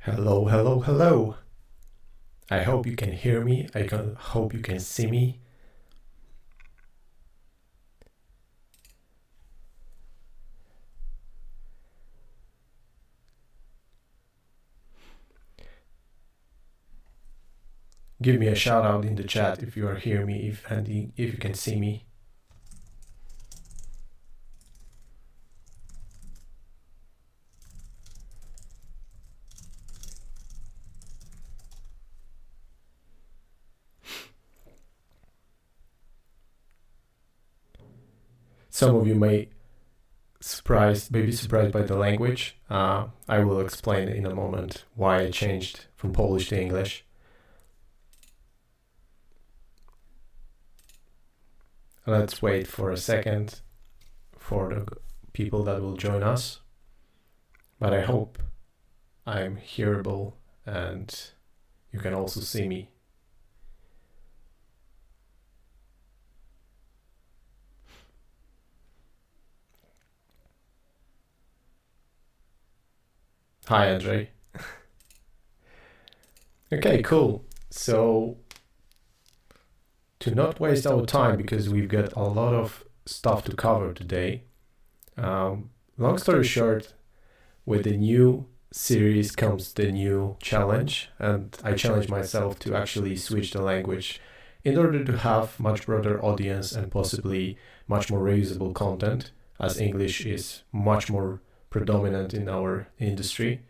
Hello, hello, hello. I hope you can hear me. Hope you can see me. Give me a shout out in the chat if you are hearing me, if you can see me. Some of you may be surprised by the language. I will explain in a moment why I changed from Polish to English. Let's wait for a second for the people that will join us. But I hope I'm hearable and you can also see me. Hi, Andre. Okay, cool. So, to not waste our time, because we've got a lot of stuff to cover today, long story short, with the new series comes the new challenge, and I challenge myself to actually switch the language in order to have much broader audience and possibly much more reusable content, as English is much more predominant in our industry.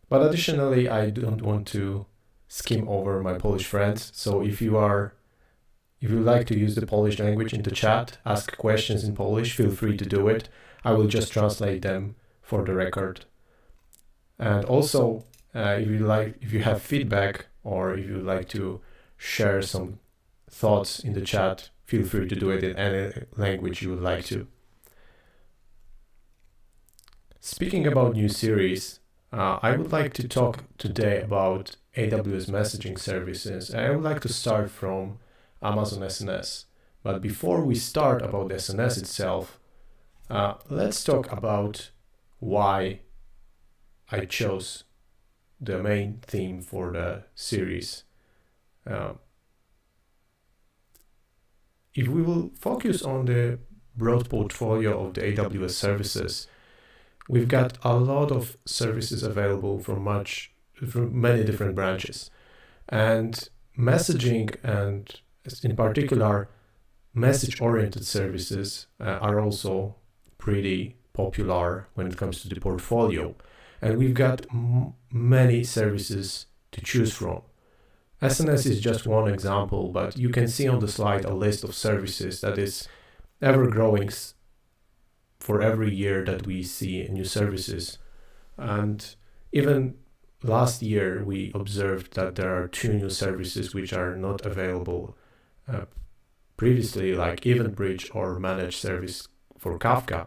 But additionally, I don't want to skim over my Polish friends. So if you like to use the Polish language in the chat, ask questions in Polish, feel free to do it. I will just translate them for the record. And also, if you have feedback or if you would like to share some thoughts in the chat, feel free to do it in any language you would like to. Speaking about new series, I would like to talk today about AWS Messaging Services. I would like to start from Amazon SNS. But before we start about SNS itself, let's talk about why I chose the main theme for the series. If we will focus on the broad portfolio of the AWS services, we've got a lot of services available from many different branches. And messaging, and in particular, message-oriented services are also pretty popular when it comes to the portfolio. And we've got many services to choose from. SNS is just one example, but you can see on the slide a list of services that is ever growing for every year that we see new services. And even last year, we observed that there are 2 new services which are not available previously, like EventBridge or Managed Service for Kafka.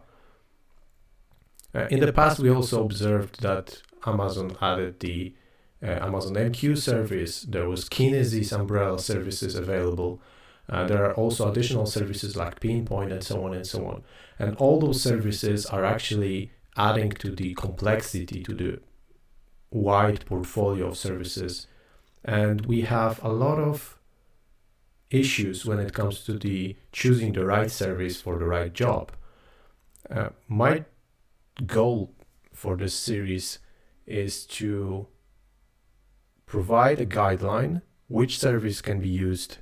In the past, we also observed that Amazon added the Amazon MQ service. There was Kinesis umbrella services available. There are also additional services like Pinpoint and so on and so on. And all those services are actually adding to the complexity, to the wide portfolio of services. And we have a lot of issues when it comes to the choosing the right service for the right job. My goal for this series is to provide a guideline which service can be used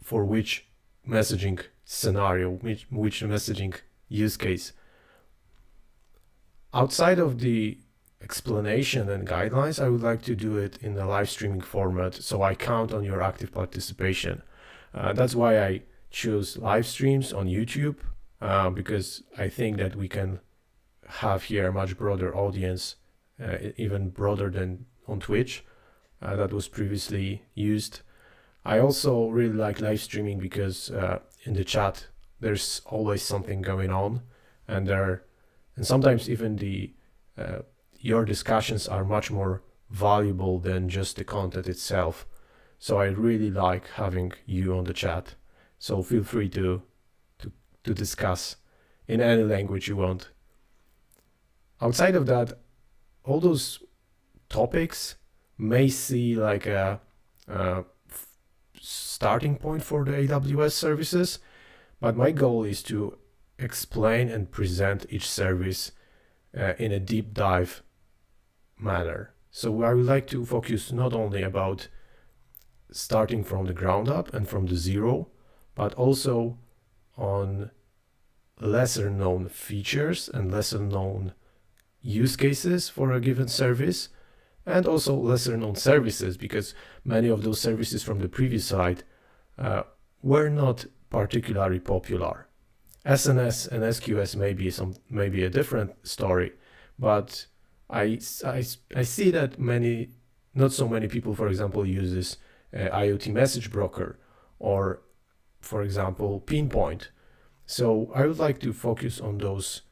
for which messaging scenario, which messaging use case. Outside of the explanation and guidelines, I would like to do it in a live streaming format, so I count on your active participation. That's why I choose live streams on YouTube, because I think that we can have here a much broader audience, even broader than on Twitch. That was previously used. I also really like live streaming because in the chat there's always something going on, and sometimes even your discussions are much more valuable than just the content itself. So I really like having you on the chat. So feel free to discuss in any language you want. Outside of that, all those topics may see like a starting point for the AWS services, but my goal is to explain and present each service in a deep dive manner. So I would like to focus not only about starting from the ground up and from the zero, but also on lesser known features and lesser known use cases for a given service, and also lesser known services, because many of those services from the previous slide were not particularly popular. SNS and SQS may be a different story, but I see that not so many people, for example, uses IoT message broker or, for example, Pinpoint. So I would like to focus on those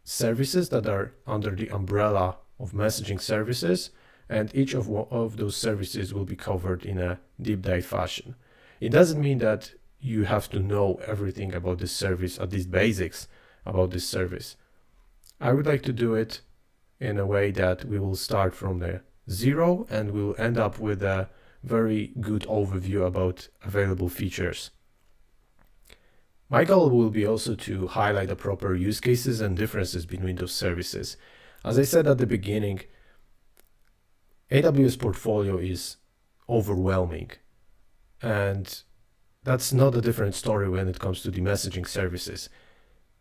services that are under the umbrella of messaging services, and each of those services will be covered in a deep dive fashion. It doesn't mean that you have to know everything about this service, at least basics about this service. I would like to do it in a way that we will start from the zero and we'll end up with a very good overview about available features. My goal will be also to highlight the proper use cases and differences between those services. As I said at the beginning, AWS portfolio is overwhelming, and that's not a different story when it comes to the messaging services.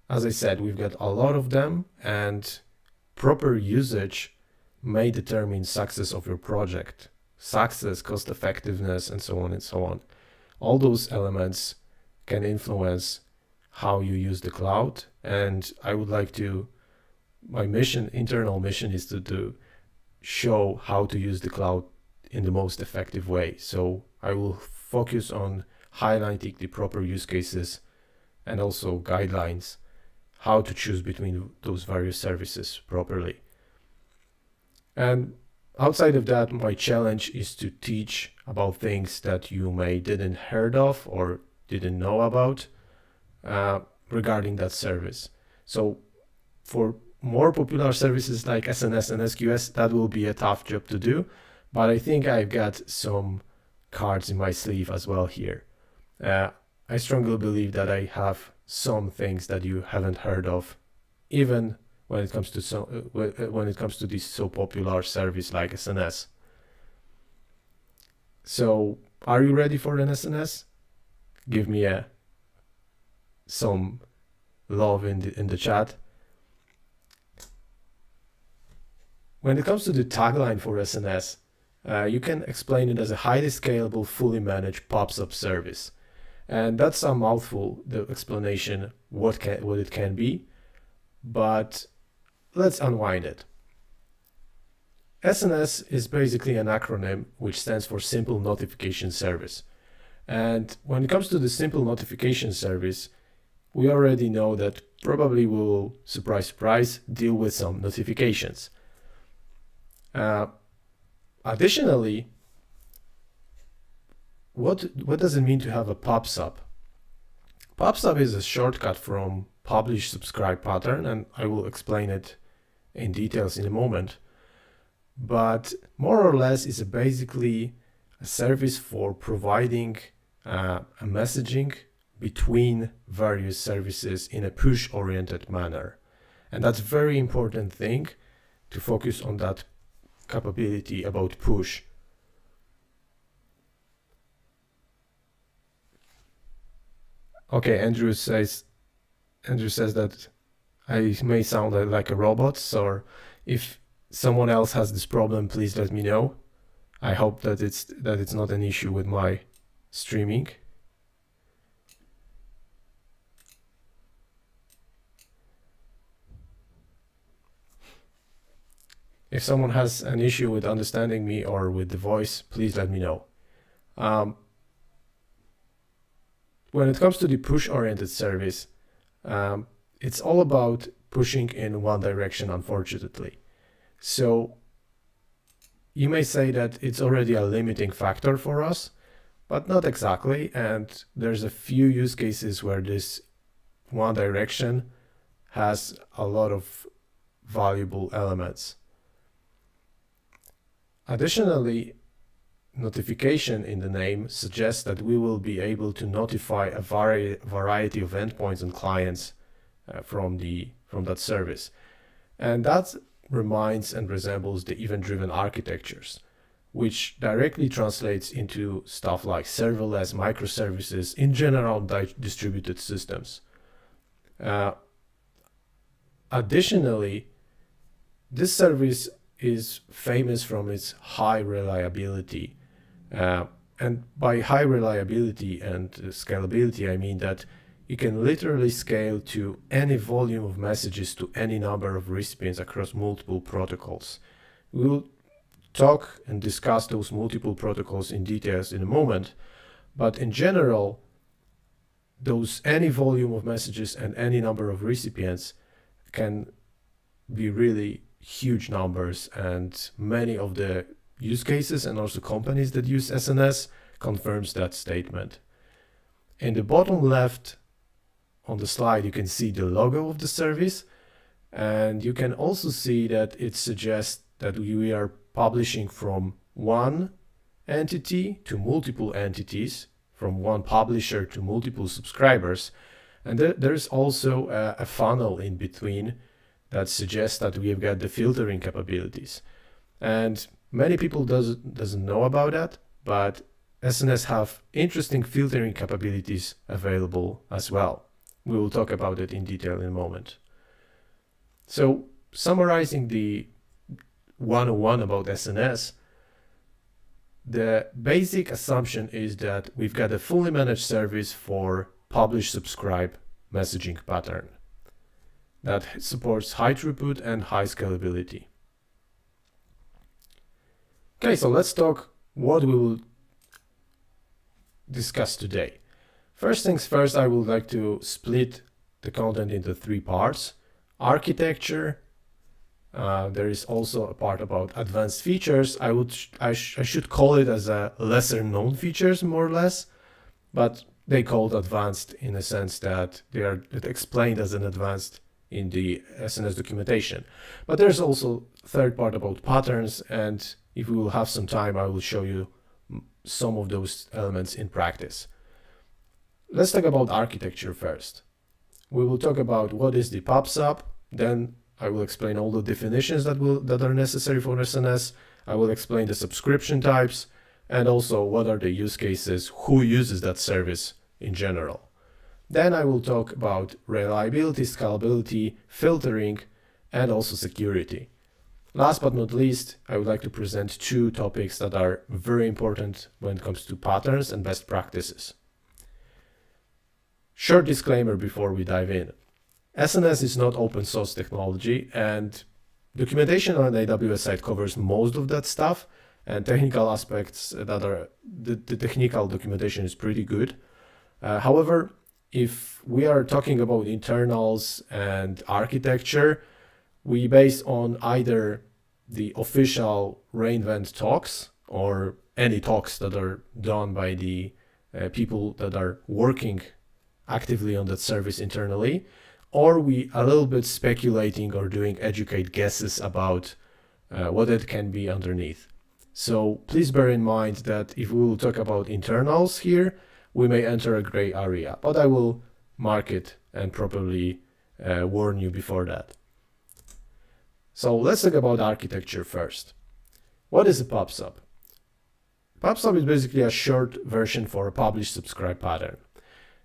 As I said, we've got a lot of them, and proper usage may determine success of your project, success, cost effectiveness, and so on and so on. All those elements can influence how you use the cloud, and I would like to, my internal mission is to show how to use the cloud in the most effective way. So I will focus on highlighting the proper use cases and also guidelines, how to choose between those various services properly. And outside of that, my challenge is to teach about things that you may didn't heard of or didn't know about regarding that service. So for more popular services like SNS and SQS, that will be a tough job to do, but I think I've got some cards in my sleeve as well here. I strongly believe that I have some things that you haven't heard of, even when it comes to this so popular service like SNS. So, are you ready for an SNS? Give me some love in the chat. When it comes to the tagline for SNS, you can explain it as a highly scalable, fully managed PubSub service. And that's a mouthful, the explanation, what it can be, but let's unwind it. SNS is basically an acronym which stands for Simple Notification Service. And when it comes to the Simple Notification Service, we already know that probably we'll, surprise, surprise, deal with some notifications. Additionally, what does it mean to have a PubSub? PubSub is a shortcut from publish subscribe pattern, and I will explain it in details in a moment. But more or less is basically a service for providing a messaging between various services in a push-oriented manner. And that's a very important thing to focus on that capability about push. Okay, Andrew says that I may sound like a robot, so if someone else has this problem, please let me know. I hope that it's not an issue with my streaming. If someone has an issue with understanding me or with the voice, please let me know. When it comes to the push-oriented service, it's all about pushing in one direction, unfortunately. So you may say that it's already a limiting factor for us, but not exactly. And there's a few use cases where this one direction has a lot of valuable elements. Additionally, notification in the name suggests that we will be able to notify a variety of endpoints and clients from that service. And that reminds and resembles the event-driven architectures, which directly translates into stuff like serverless microservices, in general distributed systems. Additionally, this service is famous from its high reliability. And by high reliability and scalability, I mean that you can literally scale to any volume of messages to any number of recipients across multiple protocols. We'll talk and discuss those multiple protocols in details in a moment, but in general, those any volume of messages and any number of recipients can be really huge numbers, and many of the use cases and also companies that use SNS confirms that statement. In the bottom left on the slide, you can see the logo of the service, and you can also see that it suggests that we are publishing from one entity to multiple entities, from one publisher to multiple subscribers. And there's also a funnel in between that suggests that we've got the filtering capabilities. And many people doesn't know about that, but SNS have interesting filtering capabilities available as well. We will talk about it in detail in a moment. So summarizing the 101 about SNS, the basic assumption is that we've got a fully managed service for publish-subscribe messaging pattern that supports high throughput and high scalability. Okay, so let's talk what we will discuss today. First things first, I would like to split the content into three parts: architecture. There is also a part about advanced features. I should call it as a lesser known features, more or less, but they called advanced in the sense that they are explained as an advanced in the SNS documentation. But there's also third part about patterns, and if we will have some time, I will show you some of those elements in practice. Let's talk about architecture first. We will talk about what is the PubSub, then I will explain all the definitions that are necessary for SNS. I will explain the subscription types, and also what are the use cases, who uses that service in general. Then I will talk about reliability, scalability, filtering, and also security. Last but not least, I would like to present two topics that are very important when it comes to patterns and best practices. Short disclaimer before we dive in. SNS is not open source technology, and documentation on the AWS side covers most of that stuff, and technical aspects that are the technical documentation is pretty good. However, if we are talking about internals and architecture, we base on either the official re:Invent talks or any talks that are done by the people that are working actively on that service internally, or we a little bit speculating or doing educate guesses about what it can be underneath. So please bear in mind that if we will talk about internals here, we may enter a gray area, but I will mark it and properly warn you before that. So let's talk about architecture first. What is a PubSub? PubSub is basically a short version for a publish-subscribe pattern.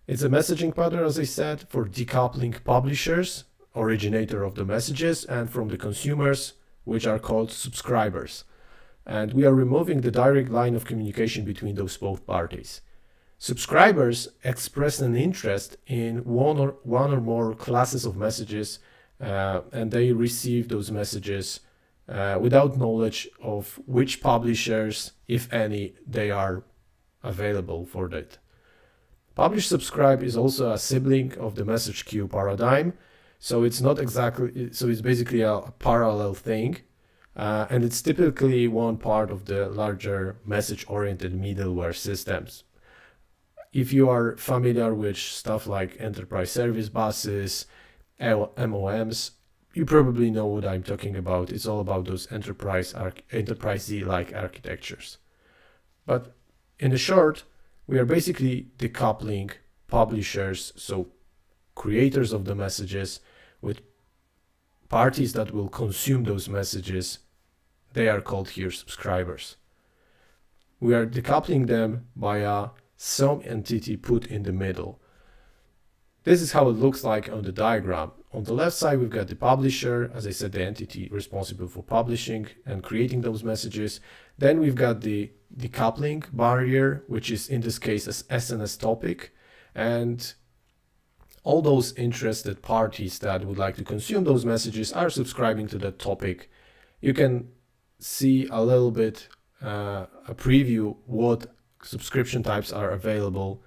It's a messaging pattern, as I said, for decoupling publishers, originator of the messages, and from the consumers, which are called subscribers. And we are removing the direct line of communication between those both parties. Subscribers express an interest in one or more classes of messages, and they receive those messages without knowledge of which publishers, if any, they are available for that. Publish subscribe is also a sibling of the message queue paradigm, so it's basically a parallel thing, and it's typically one part of the larger message-oriented middleware systems. If you are familiar with stuff like enterprise service buses, MOMs, you probably know what I'm talking about. It's all about those enterprise-like architectures. But in the short, we are basically decoupling publishers, so creators of the messages, with parties that will consume those messages. They are called here subscribers. We are decoupling them via some entity put in the middle. This is how it looks like on the diagram. On the left side, we've got the publisher, as I said, the entity responsible for publishing and creating those messages. Then we've got the decoupling barrier, which is in this case an SNS topic. And all those interested parties that would like to consume those messages are subscribing to that topic. You can see a little bit a preview what subscription types are available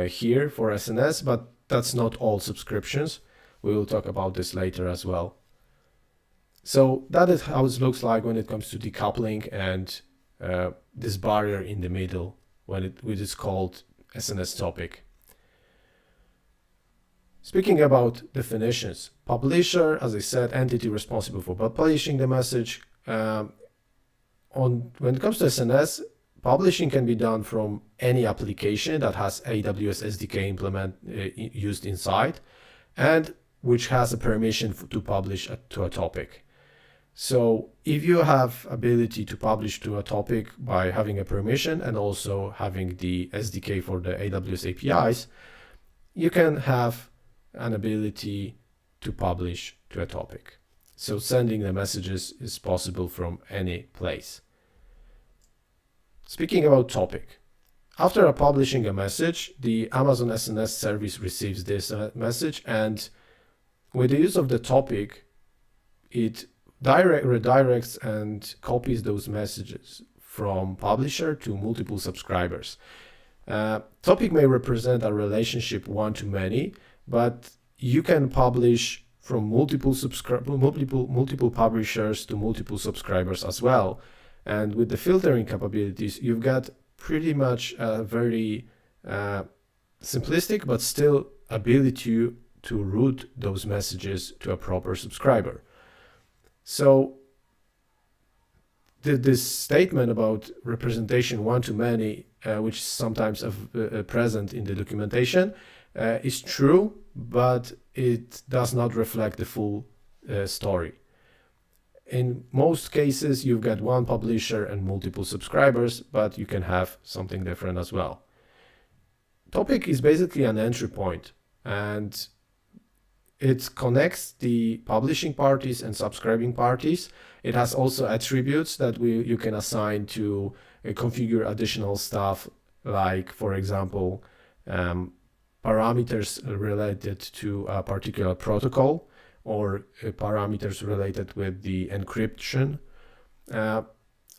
here for SNS, but that's not all subscriptions. We will talk about this later as well. So that is how it looks like when it comes to decoupling and this barrier in the middle when it is called SNS topic. Speaking about definitions, publisher, as I said, entity responsible for publishing the message. When it comes to SNS, publishing can be done from any application that has AWS SDK used inside and which has a permission to publish to a topic. So if you have ability to publish to a topic by having a permission and also having the SDK for the AWS APIs, you can have an ability to publish to a topic. So sending the messages is possible from any place. Speaking about topic, after publishing a message, the Amazon SNS service receives this message, and with the use of the topic, it redirects and copies those messages from publisher to multiple subscribers. Topic may represent a relationship one-to-many, but you can publish from multiple publishers to multiple subscribers as well. And with the filtering capabilities, you've got pretty much a very simplistic but still ability to route those messages to a proper subscriber. So this statement about representation one-to-many, which is sometimes present in the documentation, is true, but it does not reflect the full story. In most cases, you've got one publisher and multiple subscribers, but you can have something different as well. Topic is basically an entry point, and it connects the publishing parties and subscribing parties. It has also attributes that you can assign to configure additional stuff, like, for example, parameters related to a particular protocol, or parameters related with the encryption. And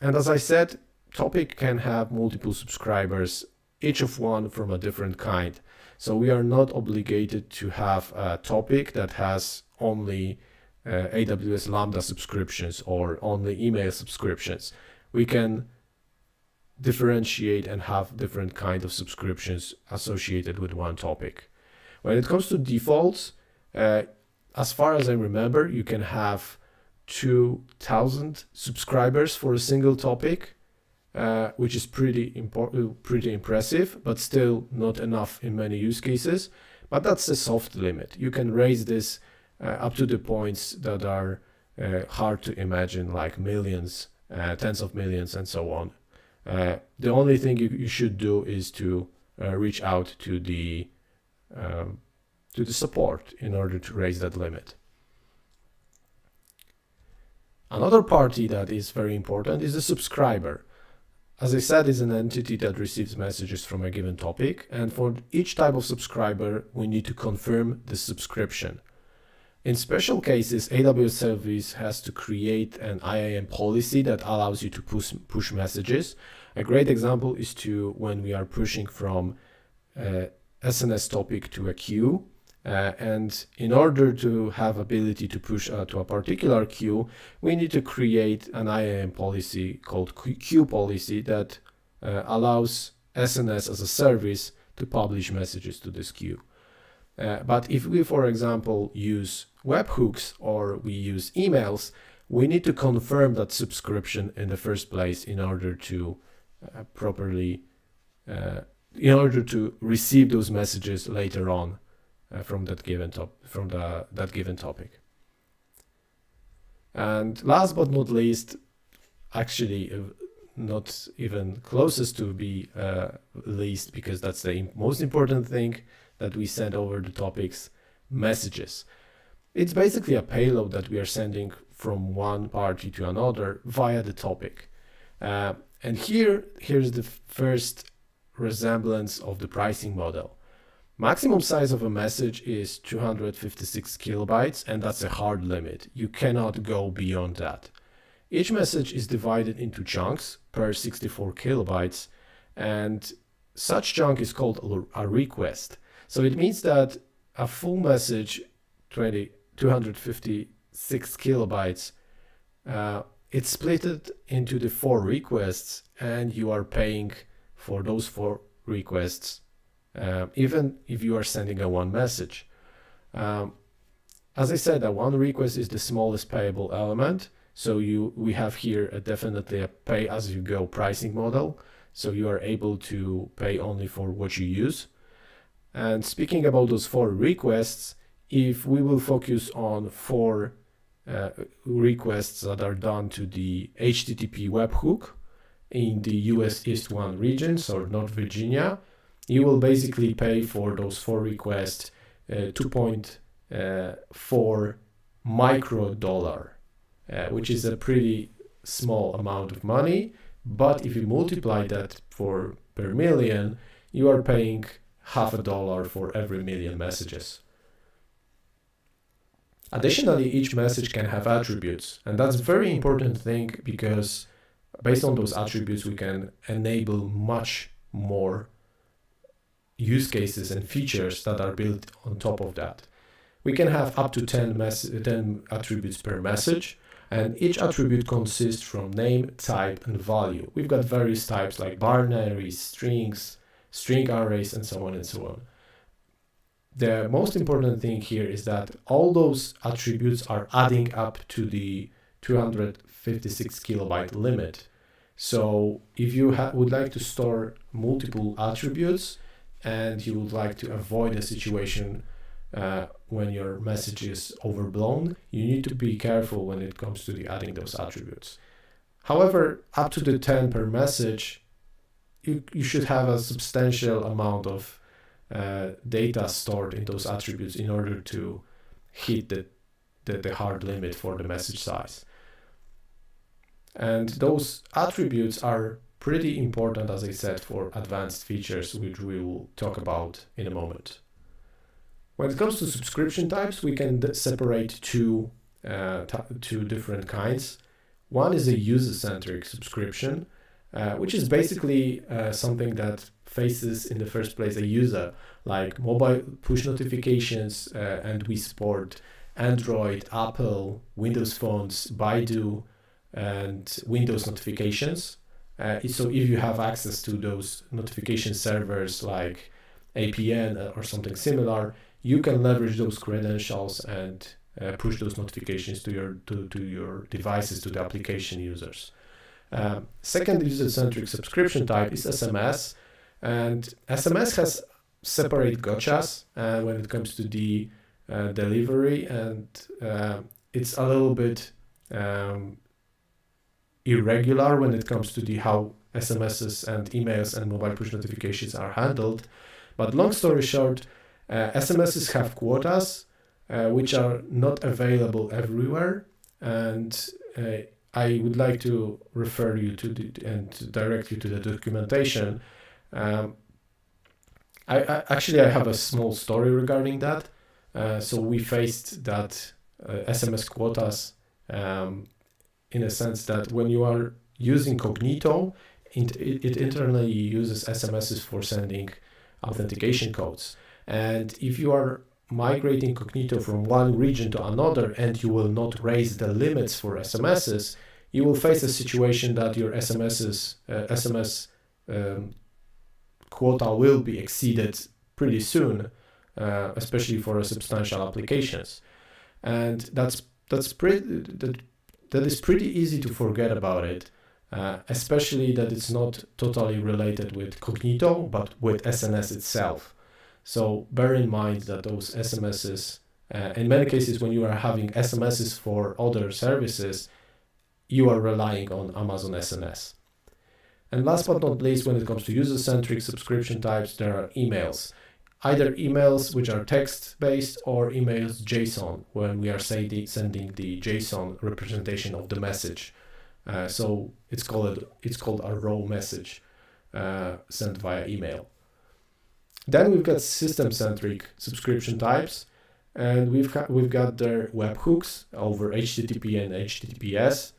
as I said, topic can have multiple subscribers, each of one from a different kind. So we are not obligated to have a topic that has only AWS Lambda subscriptions or only email subscriptions. We can differentiate and have different kinds of subscriptions associated with one topic. When it comes to defaults, as far as I remember, you can have 2,000 subscribers for a single topic, which is pretty impressive, but still not enough in many use cases. But that's the soft limit. You can raise this up to the points that are hard to imagine, like millions, tens of millions, and so on. The only thing you should do is to reach out to the support in order to raise that limit. Another party that is very important is the subscriber. As I said, is an entity that receives messages from a given topic, and for each type of subscriber, we need to confirm the subscription. In special cases, AWS service has to create an IAM policy that allows you to push messages. A great example is when we are pushing from SNS topic to a queue. And in order to have ability to push to a particular queue, we need to create an IAM policy called queue policy that allows SNS as a service to publish messages to this queue. But if we, for example, use webhooks or we use emails, we need to confirm that subscription in the first place in order to in order to receive those messages later on from that given topic. And last but not least, actually not even closest to be least, because that's the most important thing that we send over the topics, messages. It's basically a payload that we are sending from one party to another via the topic. And here's the first resemblance of the pricing model. Maximum size of a message is 256 kilobytes, and that's a hard limit. You cannot go beyond that. Each message is divided into chunks per 64 kilobytes, and such chunk is called a request. So it means that a full message, 256 kilobytes, it's split into the 4 requests, and you are paying for those 4 requests, even if you are sending a one message. As I said, a one request is the smallest payable element. So we have here definitely a pay-as-you-go pricing model. So you are able to pay only for what you use. And speaking about those 4 requests, if we will focus on 4 requests that are done to the HTTP webhook in the US East 1 regions or North Virginia, you will basically pay for those 4 requests 2.4 microdollar, which is a pretty small amount of money. But if you multiply that per million, you are paying $0.50 for every million messages. Additionally, each message can have attributes, and that's a very important thing because based on those attributes, we can enable much more use cases and features that are built on top of that. We can have up to 10 attributes per message, and each attribute consists from name, type, and value. We've got various types like binaries, strings, string arrays, and so on and so on. The most important thing here is that all those attributes are adding up to the 256 kilobyte limit. So if you would like to store multiple attributes and you would like to avoid a situation when your message is overblown, you need to be careful when it comes to adding those attributes. However, up to the 10 per message, you should have a substantial amount of data stored in those attributes in order to hit the hard limit for the message size. And those attributes are pretty important, as I said, for advanced features, which we will talk about in a moment. When it comes to subscription types, we can separate two different kinds. One is a user-centric subscription, which is basically something that faces in the first place a user, like mobile push notifications, and we support Android, Apple, Windows phones, Baidu, and Windows notifications. So if you have access to those notification servers like APN or something similar, you can leverage those credentials and push those notifications to your devices, to the application users. Second user-centric subscription type is SMS, and SMS has separate gotchas when it comes to the delivery, and it's a little bit irregular when it comes to how SMSs and emails and mobile push notifications are handled. But long story short, SMSs have quotas which are not available everywhere, and I would like to refer you and direct you to the documentation. I have a small story regarding that. So we faced that SMS quotas in a sense that when you are using Cognito, it internally uses SMSs for sending authentication codes. And if you are migrating Cognito from one region to another and you will not raise the limits for SMSs, you will face a situation that your SMS quota will be exceeded pretty soon, especially for substantial applications. and that is pretty easy to forget about it, especially that it's not totally related with Cognito, but with SNS itself. So bear in mind that those SMSs, in many cases when you are having SMSs for other services, you are relying on Amazon SNS. And last but not least, when it comes to user-centric subscription types, there are emails. Either emails which are text-based or emails JSON, when we are sending the JSON representation of the message. So it's called a raw message sent via email. Then we've got system-centric subscription types, and we've got their webhooks over HTTP and HTTPS,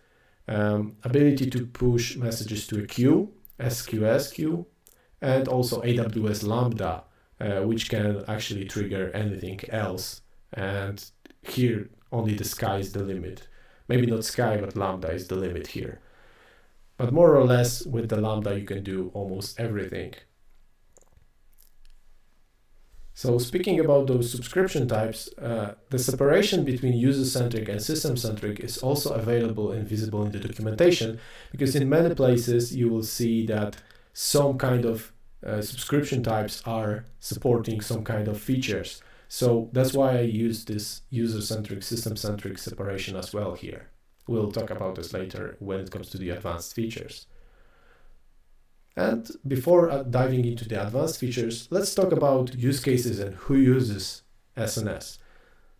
ability to push messages to a queue, SQS queue, and also AWS Lambda, which can actually trigger anything else. And here only the sky is the limit. Maybe not sky, but Lambda is the limit here. But more or less with the Lambda you can do almost everything. So speaking about those subscription types, the separation between user-centric and system-centric is also available and visible in the documentation, because in many places you will see that some kind of subscription types are supporting some kind of features. So that's why I use this user-centric, system-centric separation as well here. We'll talk about this later when it comes to the advanced features. And before diving into the advanced features, let's talk about use cases and who uses SNS.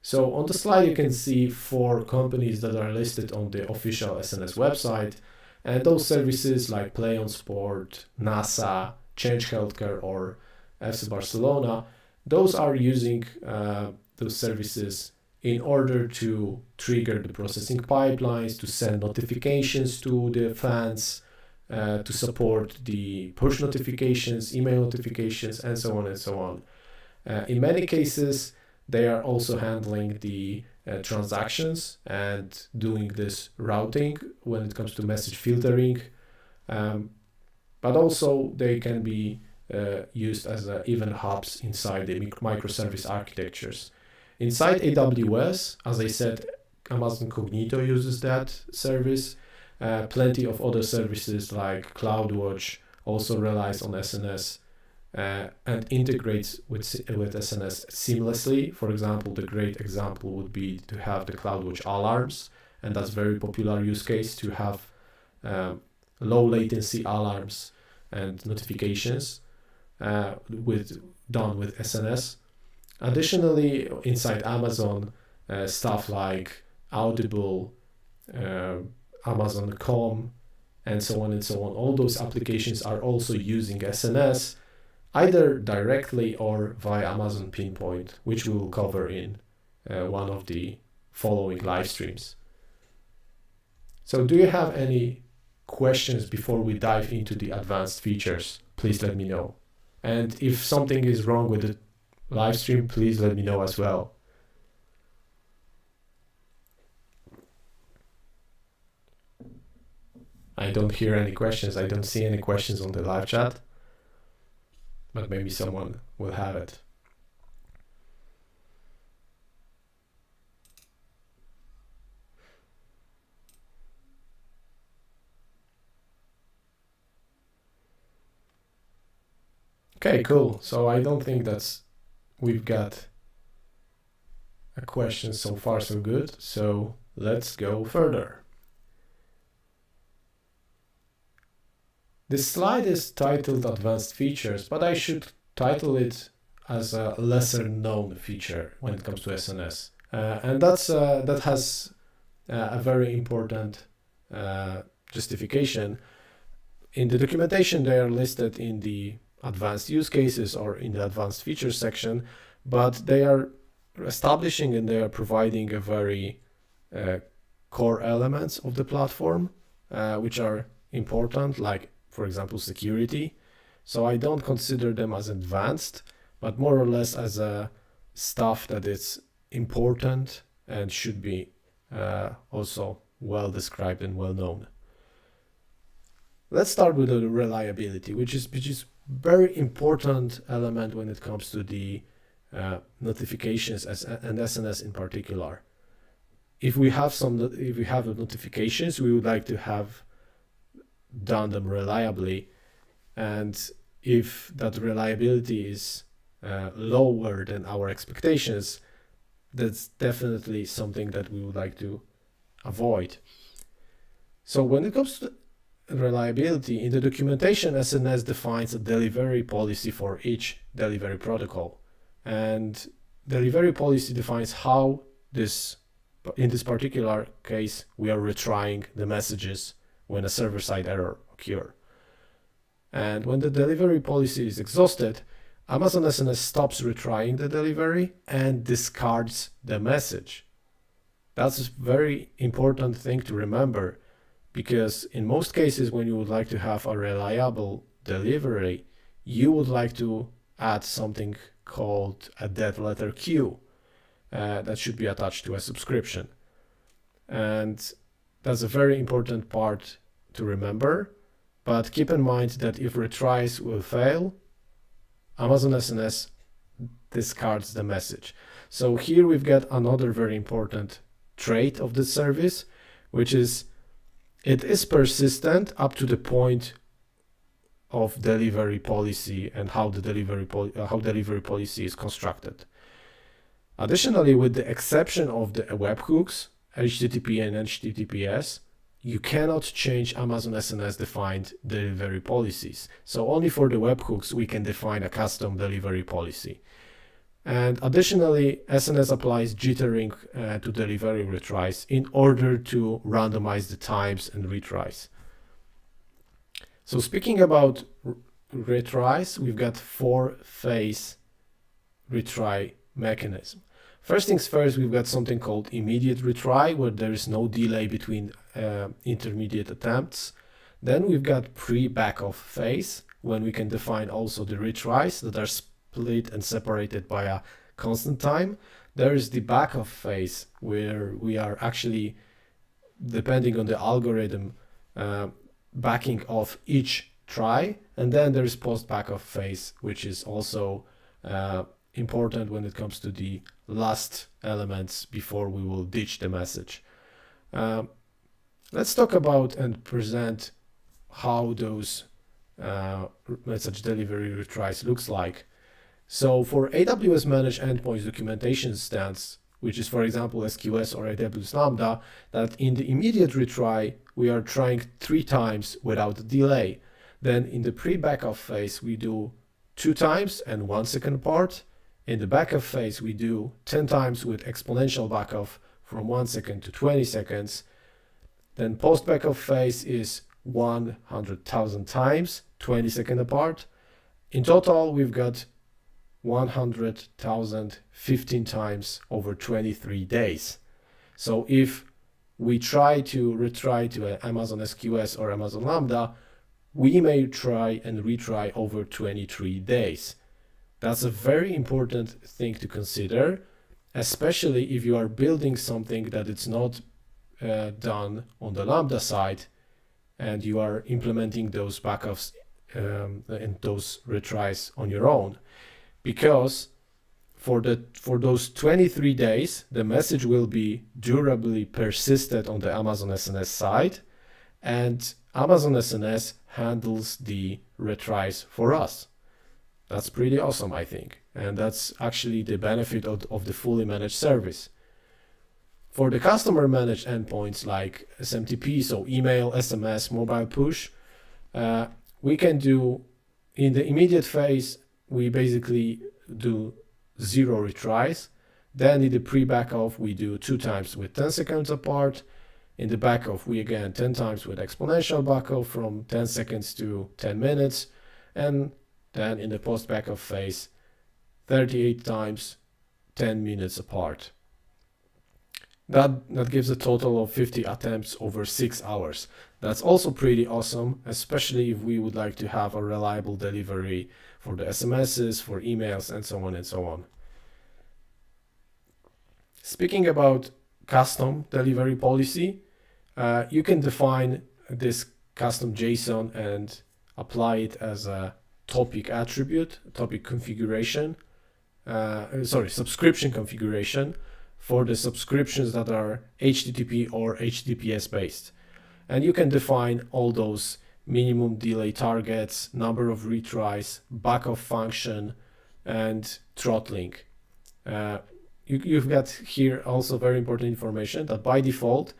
So on the slide, you can see 4 companies that are listed on the official SNS website. And those services like Play on Sport, NASA, Change Healthcare, or FC Barcelona, those are using those services in order to trigger the processing pipelines, to send notifications to the fans, to support the push notifications, email notifications, and so on and so on. In many cases, they are also handling the transactions and doing this routing when it comes to message filtering. But also they can be used as event hubs inside the microservice architectures. Inside AWS, as I said, Amazon Cognito uses that service. Plenty of other services like CloudWatch also relies on SNS and integrates with SNS seamlessly. For example, the great example would be to have the CloudWatch alarms, and that's a very popular use case to have low latency alarms and notifications done with SNS. Additionally, inside Amazon, stuff like Audible, Amazon.com, and so on and so on. All those applications are also using SNS, either directly or via Amazon Pinpoint, which we will cover in one of the following live streams. So do you have any questions before we dive into the advanced features? Please let me know. And if something is wrong with the live stream, please let me know as well. I don't hear any questions. I don't see any questions on the live chat, but maybe someone will have it. Okay, cool. So I don't think we've got a question so far so good. So let's go further. This slide is titled Advanced Features, but I should title it as a lesser known feature when it comes to SNS. And that has a very important justification. In the documentation, they are listed in the advanced use cases or in the advanced features section, but they are establishing and they are providing a very core elements of the platform, which are important, like for example, security. So I don't consider them as advanced, but more or less as a stuff that is important and should be also well described and well known. Let's start with the reliability, which is very important element when it comes to the notifications and SNS in particular. if we have notifications, we would like to have done them reliably. And if that reliability is lower than our expectations, that's definitely something that we would like to avoid. So when it comes to reliability, in the documentation, SNS defines a delivery policy for each delivery protocol. And delivery policy defines how in this particular case, we are retrying the messages when a server-side error occurs. And when the delivery policy is exhausted, Amazon SNS stops retrying the delivery and discards the message. That's a very important thing to remember, because in most cases, when you would like to have a reliable delivery, you would like to add something called a dead letter queue that should be attached to a subscription. And that's a very important part to remember. But keep in mind that if retries will fail, Amazon SNS discards the message. So here we've got another very important trait of this service, which is it is persistent up to the point of delivery policy and how the delivery policy is constructed. Additionally, with the exception of the webhooks, HTTP and HTTPS, you cannot change Amazon SNS defined delivery policies. So only for the webhooks we can define a custom delivery policy. And additionally, SNS applies jittering to delivery retries in order to randomize the times and retries. So speaking about retries, we've got 4-phase retry mechanism. First things first, we've got something called immediate retry, where there is no delay between intermediate attempts. Then we've got pre-backoff phase, when we can define also the retries that are split and separated by a constant time. There is the backoff phase, where we are actually, depending on the algorithm, backing off each try. And then there's post-backoff phase, which is also important when it comes to the last elements before we will ditch the message. Let's talk about and present how those message delivery retries looks like. So for AWS Managed Endpoints documentation stance, which is, for example, SQS or AWS Lambda, that in the immediate retry, we are trying 3 times without delay. Then in the pre-backoff phase, we do 2 times and 1 second apart. In the backoff phase, we do 10 times with exponential backoff from 1 second to 20 seconds. Then post-backoff phase is 100,000 times, 20 seconds apart. In total, we've got 100,000 15 times over 23 days. So if we try to retry to Amazon SQS or Amazon Lambda, we may try and retry over 23 days. That's a very important thing to consider, especially if you are building something that it's not done on the Lambda side and you are implementing those backups and those retries on your own. Because for those 23 days, the message will be durably persisted on the Amazon SNS side, and Amazon SNS handles the retries for us. That's pretty awesome, I think. And that's actually the benefit of the fully managed service. For the customer managed endpoints like SMTP, so email, SMS, mobile push, we can do, in the immediate phase, we basically do 0 retries. Then in the pre-backoff, we do 2 times with 10 seconds apart. In the backoff, we again 10 times with exponential backoff from 10 seconds to 10 minutes. And then in the post-backoff phase, 38 times, 10 minutes apart. That gives a total of 50 attempts over 6 hours. That's also pretty awesome, especially if we would like to have a reliable delivery for the SMSs, for emails, and so on and so on. Speaking about custom delivery policy, you can define this custom JSON and apply it as a topic attribute, topic configuration, subscription configuration for the subscriptions that are HTTP or HTTPS based. And you can define all those minimum delay targets, number of retries, backup function, and throttling. You've got here also very important information that by default,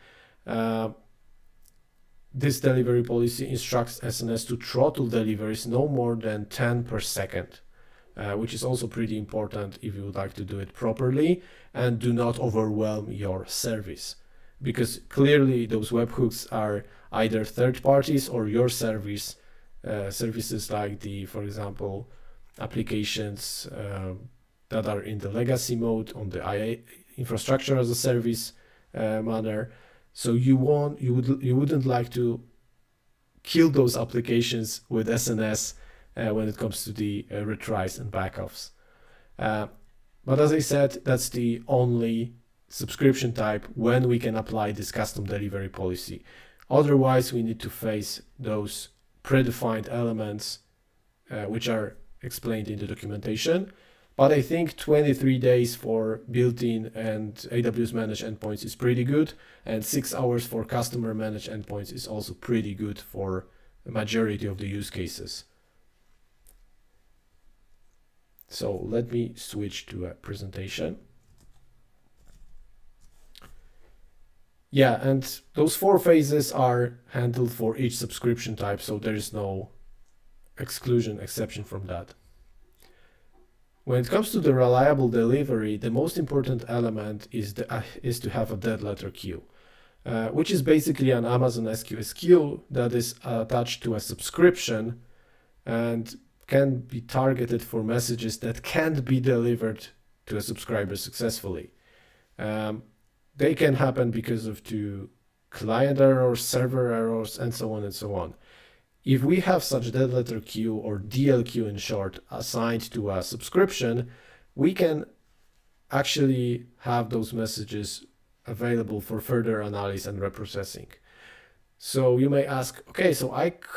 this delivery policy instructs SNS to throttle deliveries no more than 10 per second, which is also pretty important if you would like to do it properly and do not overwhelm your service. Because clearly those webhooks are either third parties or your service, services like for example, applications that are in the legacy mode on the IA infrastructure as a service manner. So you wouldn't like to kill those applications with SNS when it comes to the retries and backups. But as I said, that's the only subscription type when we can apply this custom delivery policy. Otherwise, we need to face those predefined elements which are explained in the documentation. But I think 23 days for built-in and AWS managed endpoints is pretty good, and 6 hours for customer managed endpoints is also pretty good for the majority of the use cases. So let me switch to a presentation. Yeah, and those 4 phases are handled for each subscription type, so there is no exception from that. When it comes to the reliable delivery, the most important element is to have a dead letter queue, which is basically an Amazon SQS queue that is attached to a subscription and can be targeted for messages that can't be delivered to a subscriber successfully. They can happen because of client errors, server errors, and so on and so on. If we have such dead letter queue, or DLQ in short, assigned to a subscription, we can actually have those messages available for further analysis and reprocessing. So you may ask, okay, so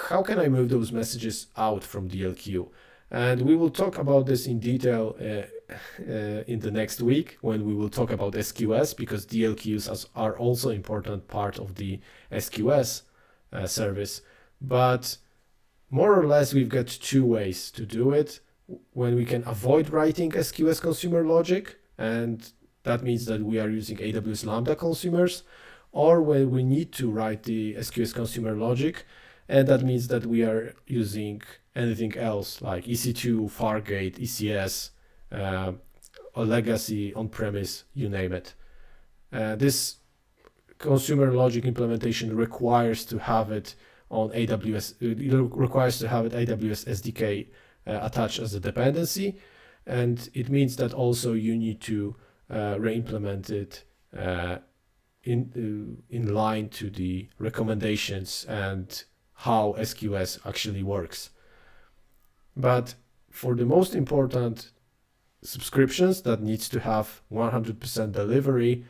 how can I move those messages out from DLQ? And we will talk about this in detail in the next week when we will talk about SQS, because DLQs are also an important part of the SQS service. But more or less, we've got 2 ways to do it. When we can avoid writing SQS consumer logic, and that means that we are using AWS Lambda consumers, or when we need to write the SQS consumer logic, and that means that we are using anything else like EC2, Fargate, ECS, or legacy on-premise, you name it. This consumer logic implementation requires to have it on AWS. It requires to have it AWS SDK attached as a dependency, and it means that also you need to re-implement it in line to the recommendations and how SQS actually works. But for the most important subscriptions that needs to have 100% delivery,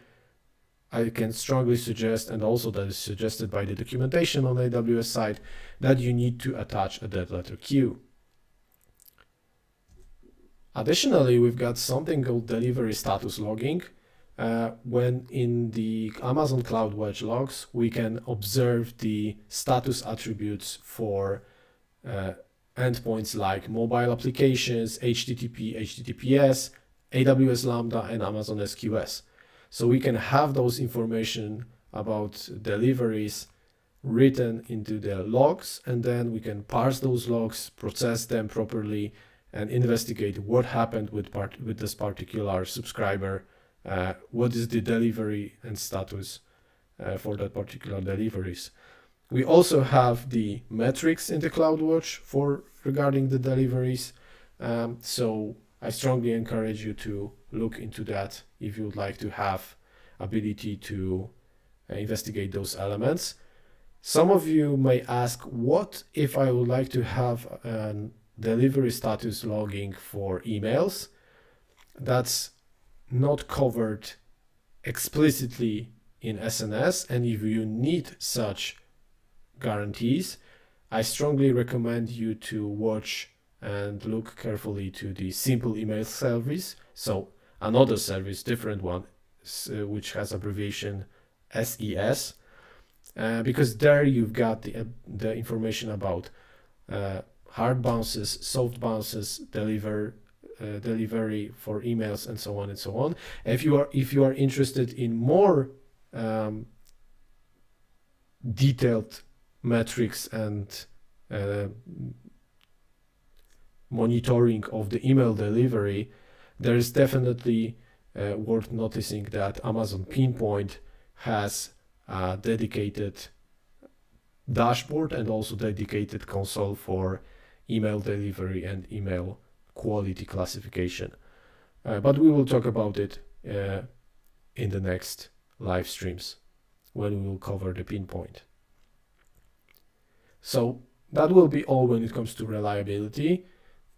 I can strongly suggest, and also that is suggested by the documentation on the AWS side, that you need to attach a dead letter queue. Additionally, we've got something called delivery status logging. When in the Amazon CloudWatch logs, we can observe the status attributes for endpoints like mobile applications, HTTP, HTTPS, AWS Lambda, and Amazon SQS. So we can have those information about deliveries written into the logs, and then we can parse those logs, process them properly, and investigate what happened with this particular subscriber, what is the delivery and status for that particular deliveries. We also have the metrics in the CloudWatch regarding the deliveries. So I strongly encourage you to look into that if you would like to have ability to investigate those elements. Some of you may ask, what if I would like to have a delivery status logging for emails? That's not covered explicitly in SNS, and if you need such guarantees, I strongly recommend you to watch and look carefully to the simple email service. So another service, different one, which has abbreviation SES, because there you've got the information about hard bounces, soft bounces, delivery for emails, and so on and so on. If you are interested in more detailed metrics and monitoring of the email delivery, there is definitely worth noticing that Amazon Pinpoint has a dedicated dashboard and also dedicated console for email delivery and email quality classification. But we will talk about it in the next live streams when we will cover the Pinpoint. So that will be all when it comes to reliability.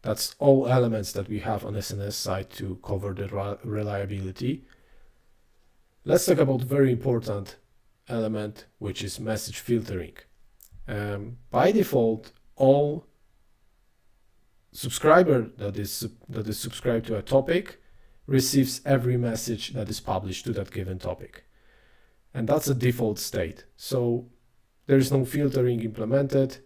That's all elements that we have on SNS side to cover the reliability. Let's talk about very important element, which is message filtering. By default, all subscriber that is subscribed to a topic receives every message that is published to that given topic. And that's a default state. So there is no filtering implemented.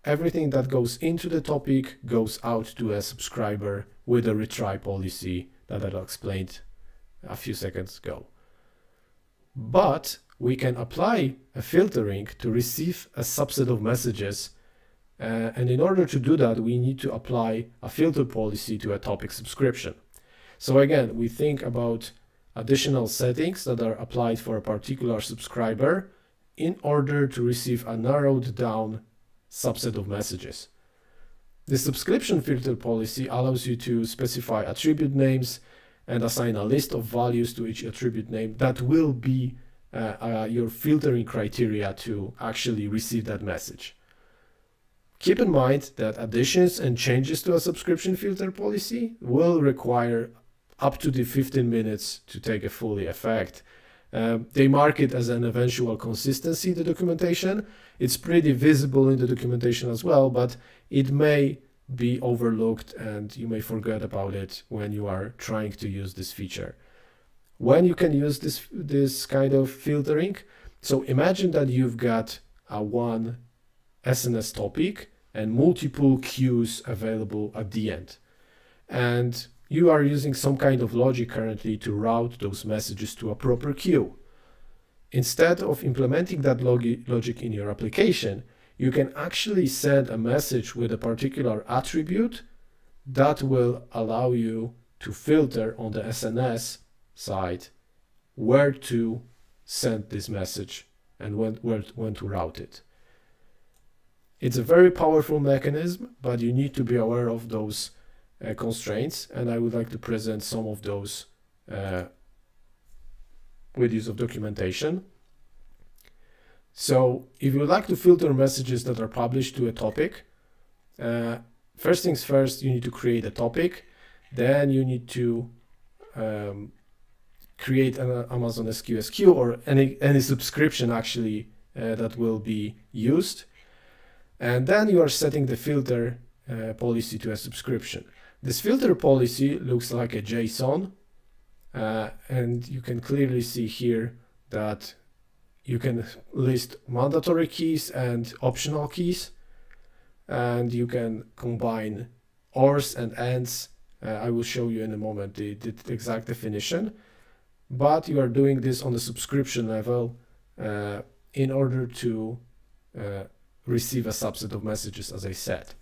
Everything that goes into the topic goes out to a subscriber with a retry policy that I explained a few seconds ago. But we can apply a filtering to receive a subset of messages. And in order to do that, we need to apply a filter policy to a topic subscription. So again, we think about additional settings that are applied for a particular subscriber in order to receive a narrowed down subset of messages. The subscription filter policy allows you to specify attribute names and assign a list of values to each attribute name that will be your filtering criteria to actually receive that message. Keep in mind that additions and changes to a subscription filter policy will require up to the 15 minutes to take a fully effect. They mark it as an eventual consistency in the documentation. It's pretty visible in the documentation as well, but it may be overlooked and you may forget about it when you are trying to use this feature. When you can use this kind of filtering, so imagine that you've got one SNS topic and multiple queues available at the end. And you are using some kind of logic currently to route those messages to a proper queue. Instead of implementing that logic in your application, you can actually send a message with a particular attribute that will allow you to filter on the SNS side where to send this message and when to route it. It's a very powerful mechanism, but you need to be aware of those constraints, and I would like to present some of those with use of documentation. So if you would like to filter messages that are published to a topic, first things first, you need to create a topic. Then you need to create an Amazon SQS queue or any subscription actually that will be used. And then you are setting the filter policy to a subscription. This filter policy looks like a JSON, and you can clearly see here that you can list mandatory keys and optional keys, and you can combine ORs and ANDs. I will show you in a moment the exact definition, but you are doing this on the subscription level in order to receive a subset of messages, as I said.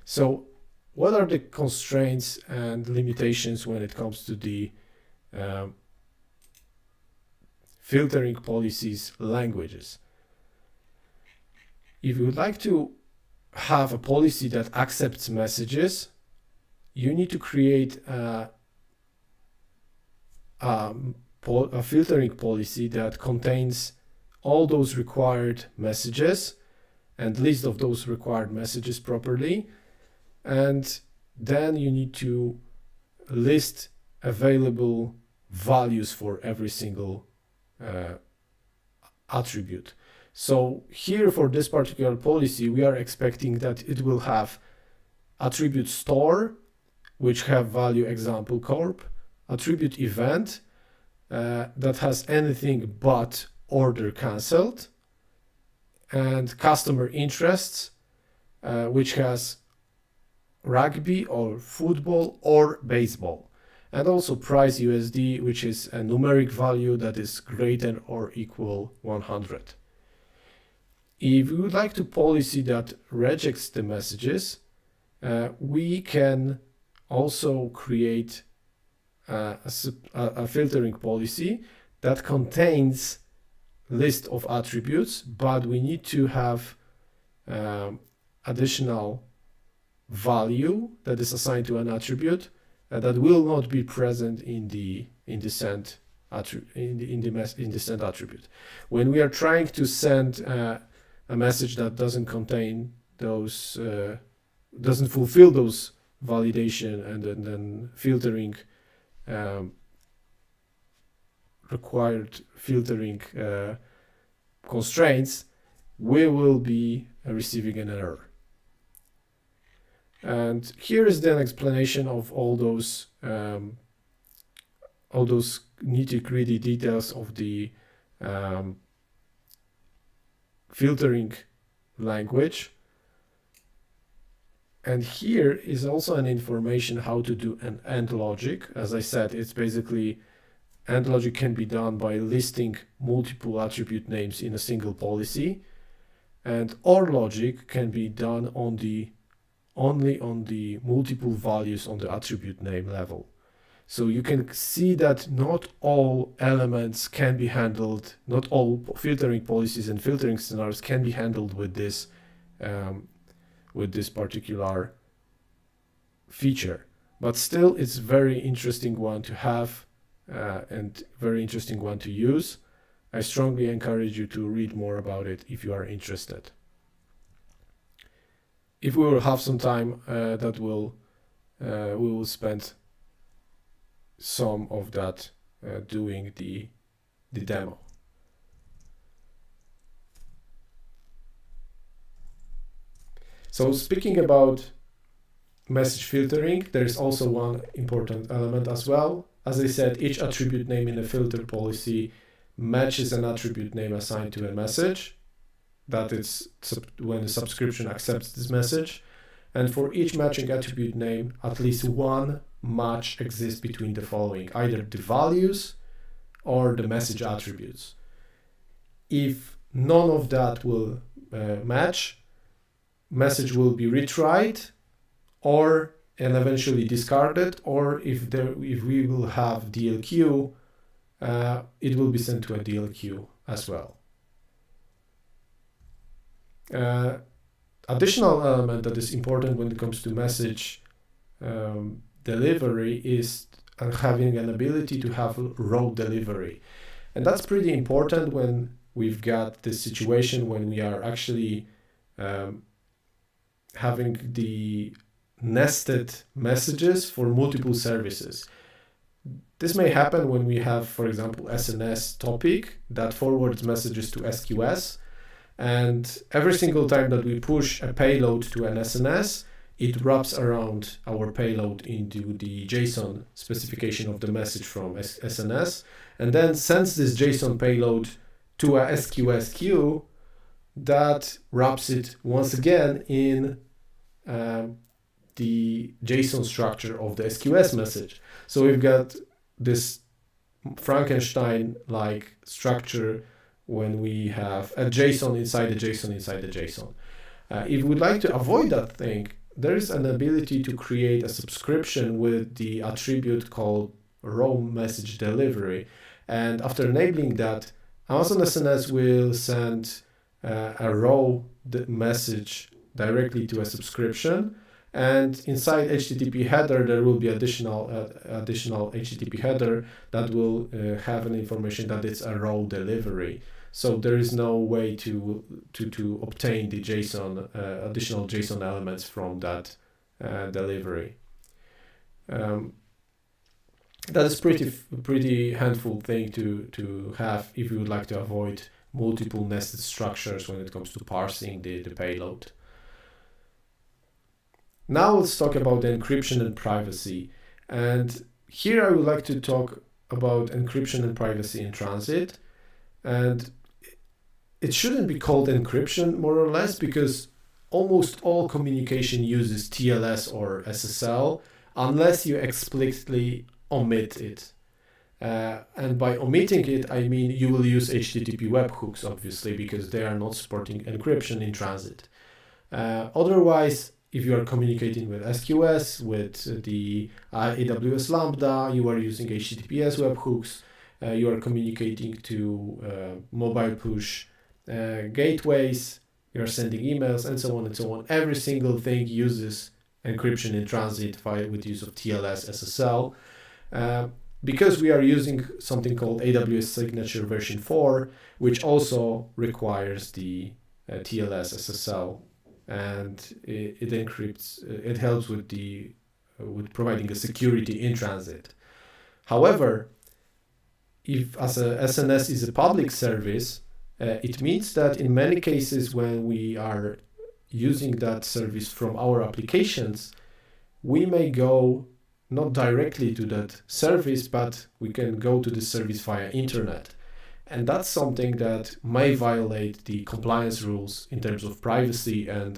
So what are the constraints and limitations when it comes to the filtering policies languages? If you would like to have a policy that accepts messages, you need to create a filtering policy that contains all those required messages and list of those required messages properly. And then you need to list available values for every single attribute. So here for this particular policy, we are expecting that it will have attribute store, which have value example corp, attribute event, that has anything but order cancelled, and customer interests, which has rugby or football or baseball, and also price USD, which is a numeric value that is greater or equal 100. If we would like to policy that rejects the messages, we can also create a filtering policy that contains list of attributes, but we need to have additional value that is assigned to an attribute that will not be present in the send attribute. When we are trying to send a message that doesn't contain those, doesn't fulfill those validation and then filtering required filtering constraints, we will be receiving an error. And here is then explanation of all those nitty-gritty details of the filtering language. And here is also an information how to do an AND logic. As I said, it's basically AND logic can be done by listing multiple attribute names in a single policy, and OR logic can be done only on the multiple values on the attribute name level. So you can see that not all elements can be handled, not all filtering policies and filtering scenarios can be handled with this particular feature. But still, it's very interesting one to have and very interesting one to use. I strongly encourage you to read more about it if you are interested. If we will have some time, we will spend some of that doing the demo. So speaking about message filtering, there is also one important element as well. As I said, each attribute name in a filter policy matches an attribute name assigned to a message. That is when the subscription accepts this message. And for each matching attribute name, at least one match exists between the following, either the values or the message attributes. If none of that will match, message will be retried and eventually discarded, or if we will have DLQ, it will be sent to a DLQ as well. Additional element that is important when it comes to message delivery is having an ability to have row delivery. And that's pretty important when we've got this situation when we are actually having the nested messages for multiple services. This may happen when we have, for example, SNS topic that forwards messages to SQS, and every single time that we push a payload to an SNS, it wraps around our payload into the JSON specification of the message from SNS, and then sends this JSON payload to a SQS queue that wraps it once again in the JSON structure of the SQS message. So we've got this Frankenstein-like structure when we have a JSON inside a JSON inside a JSON. If we'd like to avoid that thing, there is an ability to create a subscription with the attribute called row message delivery. And after enabling that, Amazon SNS will send a row message directly to a subscription. And inside HTTP header, there will be additional HTTP header that will have an information that it's a row delivery. So there is no way to obtain the JSON additional JSON elements from that delivery. That is pretty handful thing to have if you would like to avoid multiple nested structures when it comes to parsing the payload. Now let's talk about the encryption and privacy. And here I would like to talk about encryption and privacy in transit. And it shouldn't be called encryption, more or less, because almost all communication uses TLS or SSL unless you explicitly omit it. And by omitting it, I mean you will use HTTP webhooks, obviously, because they are not supporting encryption in transit. Otherwise, if you are communicating with SQS, with the AWS Lambda, you are using HTTPS webhooks, you are communicating to mobile push gateways, you are sending emails, and so on and so on. Every single thing uses encryption in transit with use of TLS SSL. Because we are using something called AWS Signature version 4, which also requires the TLS SSL, and it encrypts. It helps with providing a security in transit. However, if as a SNS is a public service, it means that in many cases when we are using that service from our applications, we may go not directly to that service, but we can go to the service via internet. And that's something that may violate the compliance rules in terms of privacy and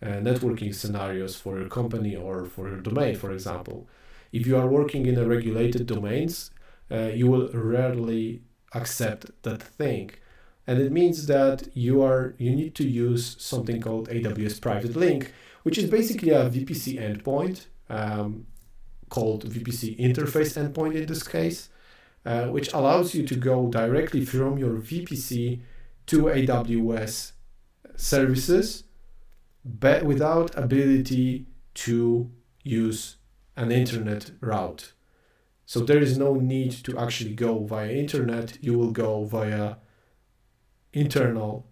networking scenarios for your company or for your domain, for example. If you are working in a regulated domains, you will rarely accept that thing. And it means that you need to use something called AWS Private Link, which is basically a VPC endpoint, called VPC interface endpoint in this case, which allows you to go directly from your VPC to AWS services, but without ability to use an internet route. So there is no need to actually go via internet. You will go via internal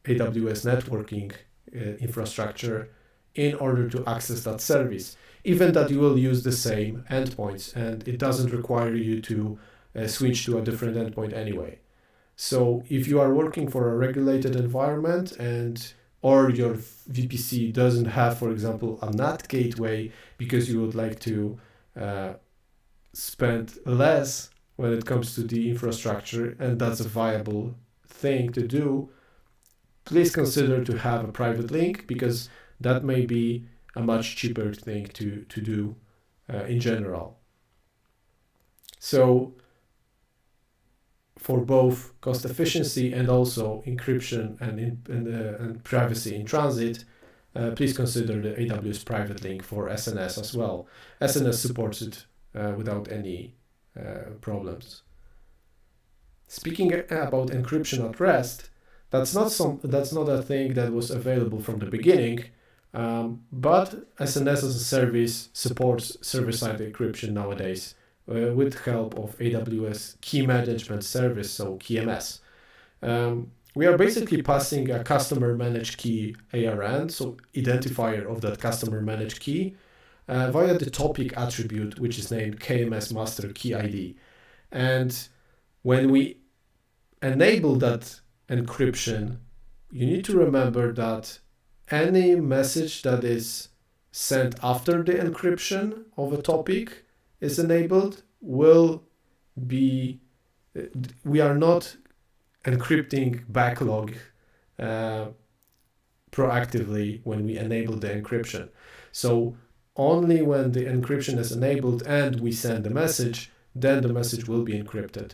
AWS networking infrastructure in order to access that service, even that you will use the same endpoints, and it doesn't require you to switch to a different endpoint anyway. So if you are working for a regulated environment or your VPC doesn't have, for example, a NAT gateway because you would like to spend less when it comes to the infrastructure, and that's a viable thing to do, please consider to have a private link, because that may be a much cheaper thing to do in general. So for both cost efficiency and also encryption and privacy in transit, please consider the AWS private link for SNS as well. SNS supports it without any problems. Speaking about encryption at rest, that's not a thing that was available from the beginning, but SNS as a service supports server-side encryption nowadays with help of AWS Key Management Service, so KMS. We are basically passing a customer managed key ARN, so identifier of that customer managed key, via the topic attribute, which is named KMS Master Key ID. And when we enable that encryption, you need to remember that any message that is sent after the encryption of a topic is enabled will be, we are not encrypting backlog proactively when we enable the encryption. So only when the encryption is enabled and we send the message, then the message will be encrypted.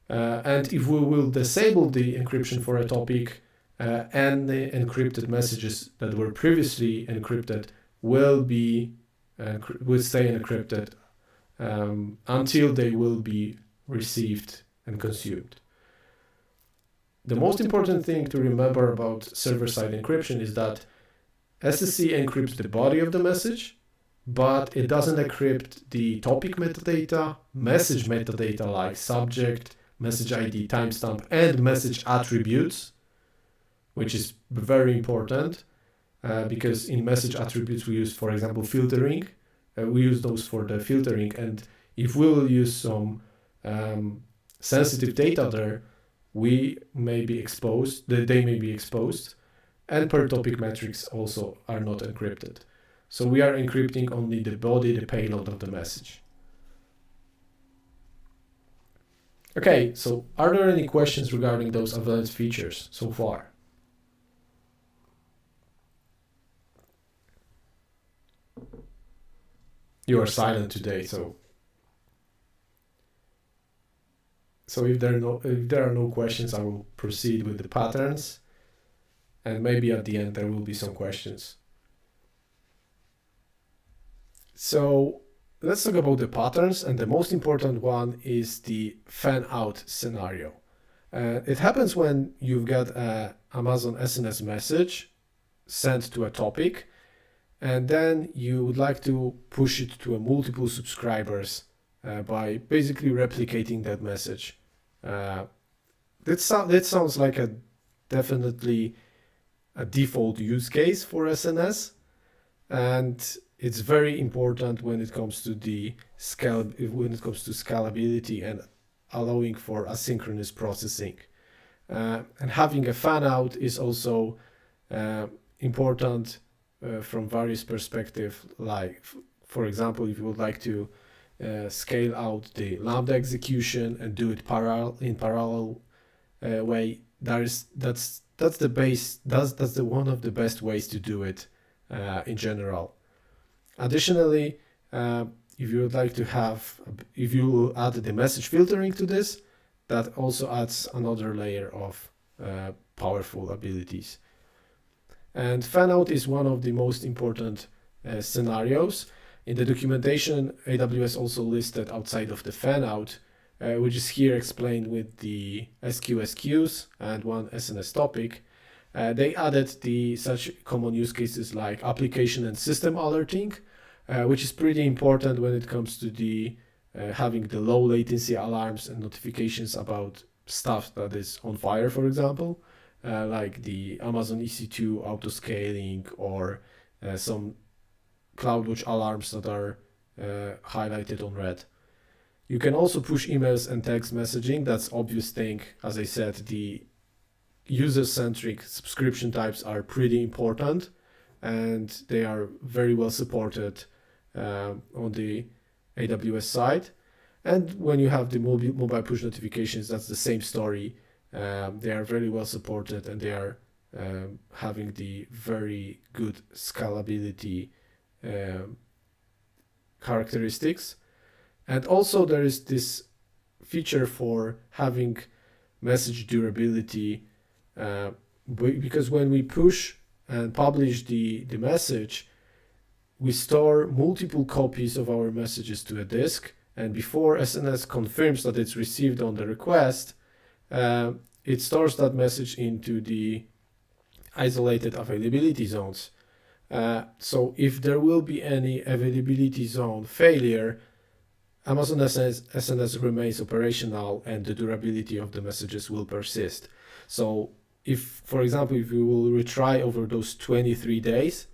And if we will disable the encryption for a topic, and the encrypted messages that were previously encrypted will stay encrypted until they will be received and consumed. The most important thing to remember about server-side encryption is that SSE encrypts the body of the message, but it doesn't encrypt the topic metadata, message metadata like subject, message ID, timestamp, and message attributes, which is very important because in message attributes we use, for example, filtering. We use those for the filtering, and if we will use some sensitive data there, they may be exposed, and per topic metrics also are not encrypted. So we are encrypting only the body, the payload of the message. Okay, so are there any questions regarding those advanced features so far? You are silent today, so if there are no questions, I will proceed with the patterns, and maybe at the end there will be some questions. So let's talk about the patterns, and the most important one is the fan-out scenario. It happens when you've got a Amazon SNS message sent to a topic, and then you would like to push it to a multiple subscribers by basically replicating that message. That sounds like a definitely a default use case for SNS, and it's very important when it comes to scalability and allowing for asynchronous processing. And having a fan out is also important from various perspectives. Like, for example, if you would like to scale out the Lambda execution and do it in parallel way, that's one of the best ways to do it in general. Additionally, if you would like to if you add the message filtering to this, that also adds another layer of powerful abilities. And Fanout is one of the most important scenarios. In the documentation, AWS also listed outside of the Fanout, which is here explained with the SQS and one SNS topic. They added such common use cases like application and system alerting, which is pretty important when it comes to having the low latency alarms and notifications about stuff that is on fire, for example, like the Amazon EC2 auto scaling or some CloudWatch alarms that are highlighted on red. You can also push emails and text messaging. That's obvious thing. As I said, the user-centric subscription types are pretty important, and they are very well supported on the AWS side. And when you have the mobile push notifications, that's the same story. They are very well supported, and they are having the very good scalability characteristics. And also there is this feature for having message durability, because when we push and publish the message, we store multiple copies of our messages to a disk, and before SNS confirms that it's received on the request, it stores that message into the isolated availability zones. So if there will be any availability zone failure, Amazon SNS remains operational and the durability of the messages will persist. So if, for example, if we will retry over those 23 days,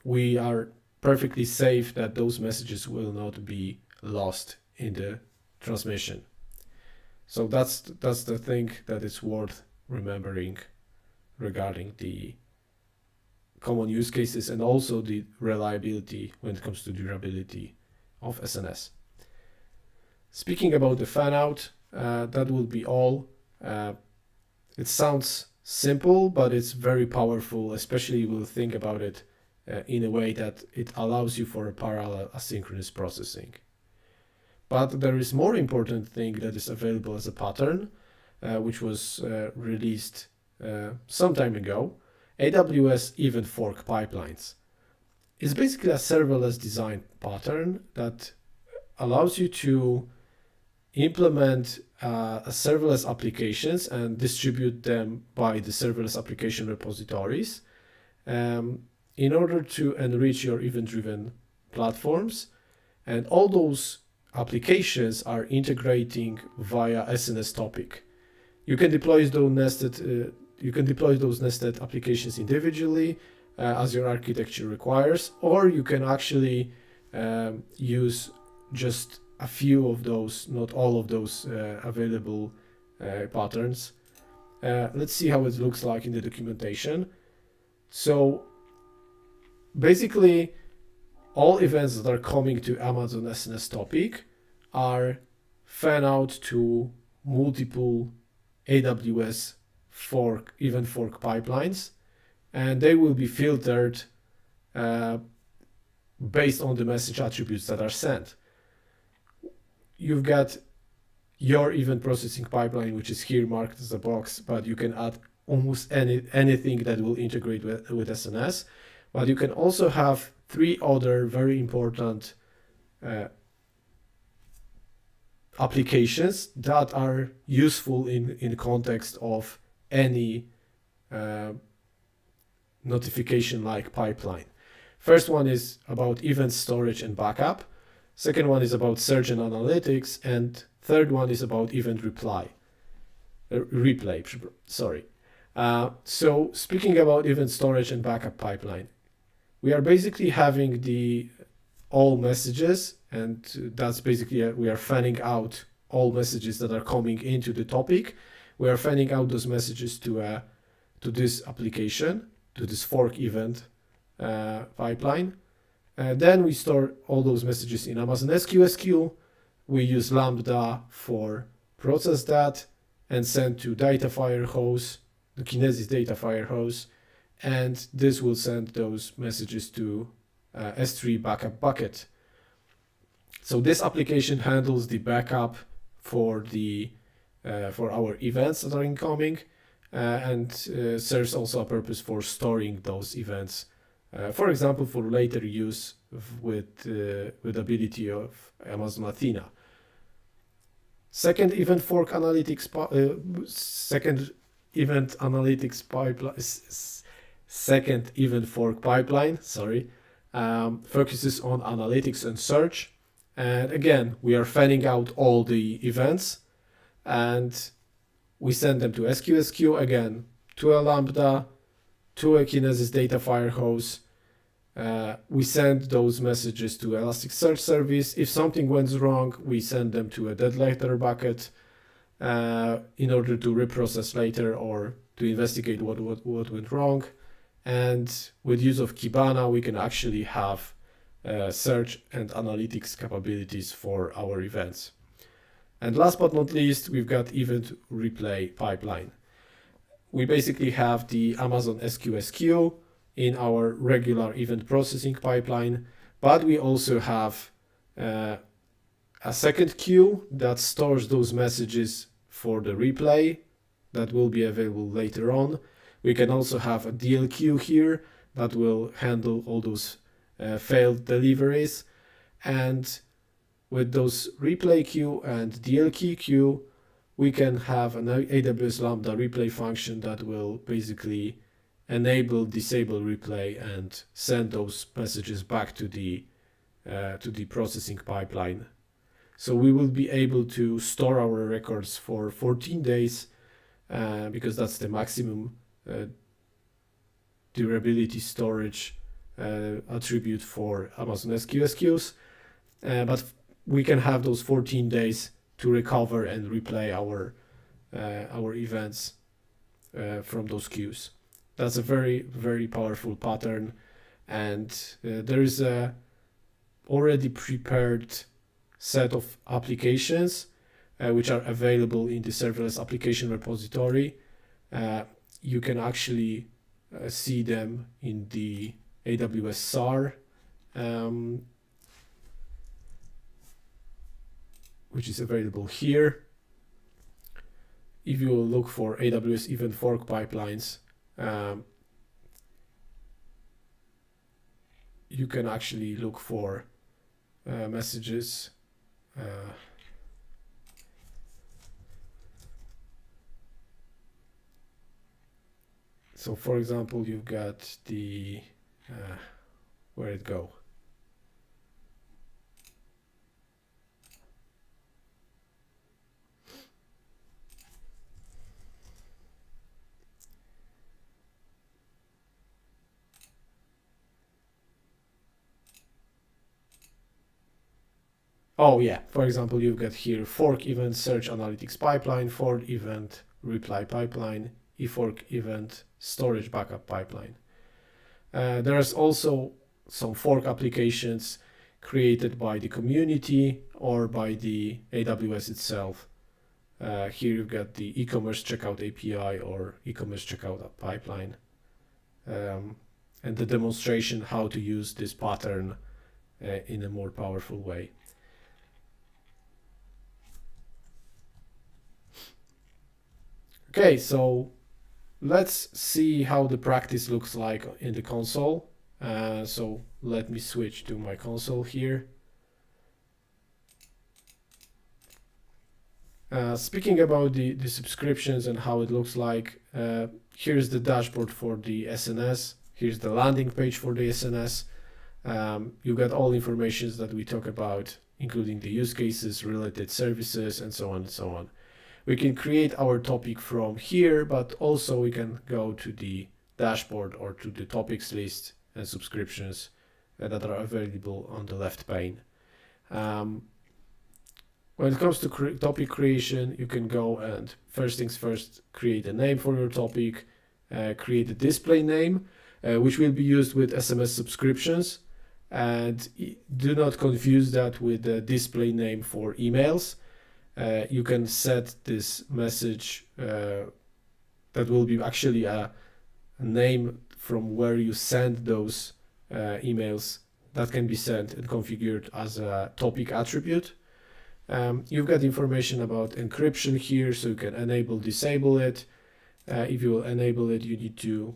we are perfectly safe that those messages will not be lost in the transmission. So that's the thing that is worth remembering regarding the common use cases and also the reliability when it comes to durability of SNS. Speaking about the fan out, that will be all. It sounds simple, but it's very powerful, especially if you think about it in a way that it allows you for a parallel asynchronous processing. But there is more important thing that is available as a pattern, which was released some time ago, AWS Event Fork Pipelines. It's basically a serverless design pattern that allows you to implement serverless applications and distribute them by the serverless application repositories in order to enrich your event-driven platforms. And all those applications are integrating via SNS topic. You can deploy those nested applications individually as your architecture requires, or you can actually use just a few of those, not all of those available patterns. Let's see how it looks like in the documentation. So basically, all events that are coming to Amazon SNS topic are Fanout to multiple AWS event fork pipelines, and they will be filtered based on the message attributes that are sent. You've got your event processing pipeline, which is here marked as a box, but you can add almost anything that will integrate with SNS. But you can also have 3 other very important applications that are useful in context of any notification like pipeline. First one is about event storage and backup. Second one is about search and analytics, and third one is about event replay. Sorry. So speaking about event storage and backup pipeline, we are basically having all messages, and that's basically we are fanning out all messages that are coming into the topic. We are fanning out those messages to this application, to this fork event pipeline. Then we store all those messages in Amazon SQS queue. We use Lambda for process that and send to data firehose, the Kinesis data firehose, and this will send those messages to S3 backup bucket. So this application handles the backup for our events that are incoming, and serves also a purpose for storing those events. For example, for later use with ability of Amazon Athena. Second event analytics pipeline. Second event fork pipeline. Focuses on analytics and search. And again, we are fanning out all the events, and we send them to SQS queue again, to a Lambda, to a Kinesis data firehose. We send those messages to Elasticsearch service. If something went wrong, we send them to a dead letter bucket in order to reprocess later or to investigate what went wrong. And with use of Kibana, we can actually have search and analytics capabilities for our events. And last but not least, we've got event replay pipeline. We basically have the Amazon SQS queue in our regular event processing pipeline, but we also have a second queue that stores those messages for the replay that will be available later on. We can also have a DL queue here that will handle all those failed deliveries. And with those replay queue and DL queue, we can have an AWS Lambda replay function that will basically disable replay and send those messages back to the processing pipeline. So we will be able to store our records for 14 days because that's the maximum durability storage attribute for Amazon SQS queues. But we can have those 14 days to recover and replay our events from those queues. That's a very, very powerful pattern, and there is a already prepared set of applications which are available in the serverless application repository. You can actually see them in the AWS SAR, which is available here. If you look for AWS event fork pipelines, you can actually look for messages. So for example, you've got the where'd it go? Oh yeah, for example, you've got here fork event search analytics pipeline, fork event reply pipeline, eFork event storage backup pipeline. There's also some fork applications created by the community or by the AWS itself. Here you've got the e-commerce checkout API or e-commerce checkout pipeline, and the demonstration how to use this pattern in a more powerful way. Okay, so let's see how the practice looks like in the console. So let me switch to my console here. Speaking about the subscriptions and how it looks like, here's the dashboard for the SNS. Here's the landing page for the SNS. You've got all information that we talk about, including the use cases, related services, and so on and so on. We can create our topic from here, but also we can go to the dashboard or to the topics list and subscriptions that are available on the left pane. When it comes to topic creation, you can go and first things first, create a name for your topic, create a display name, which will be used with SMS subscriptions. And do not confuse that with the display name for emails. You can set this message that will be actually a name from where you send those emails that can be sent and configured as a topic attribute. You've got information about encryption here, so you can enable, disable it. If you will enable it, you need to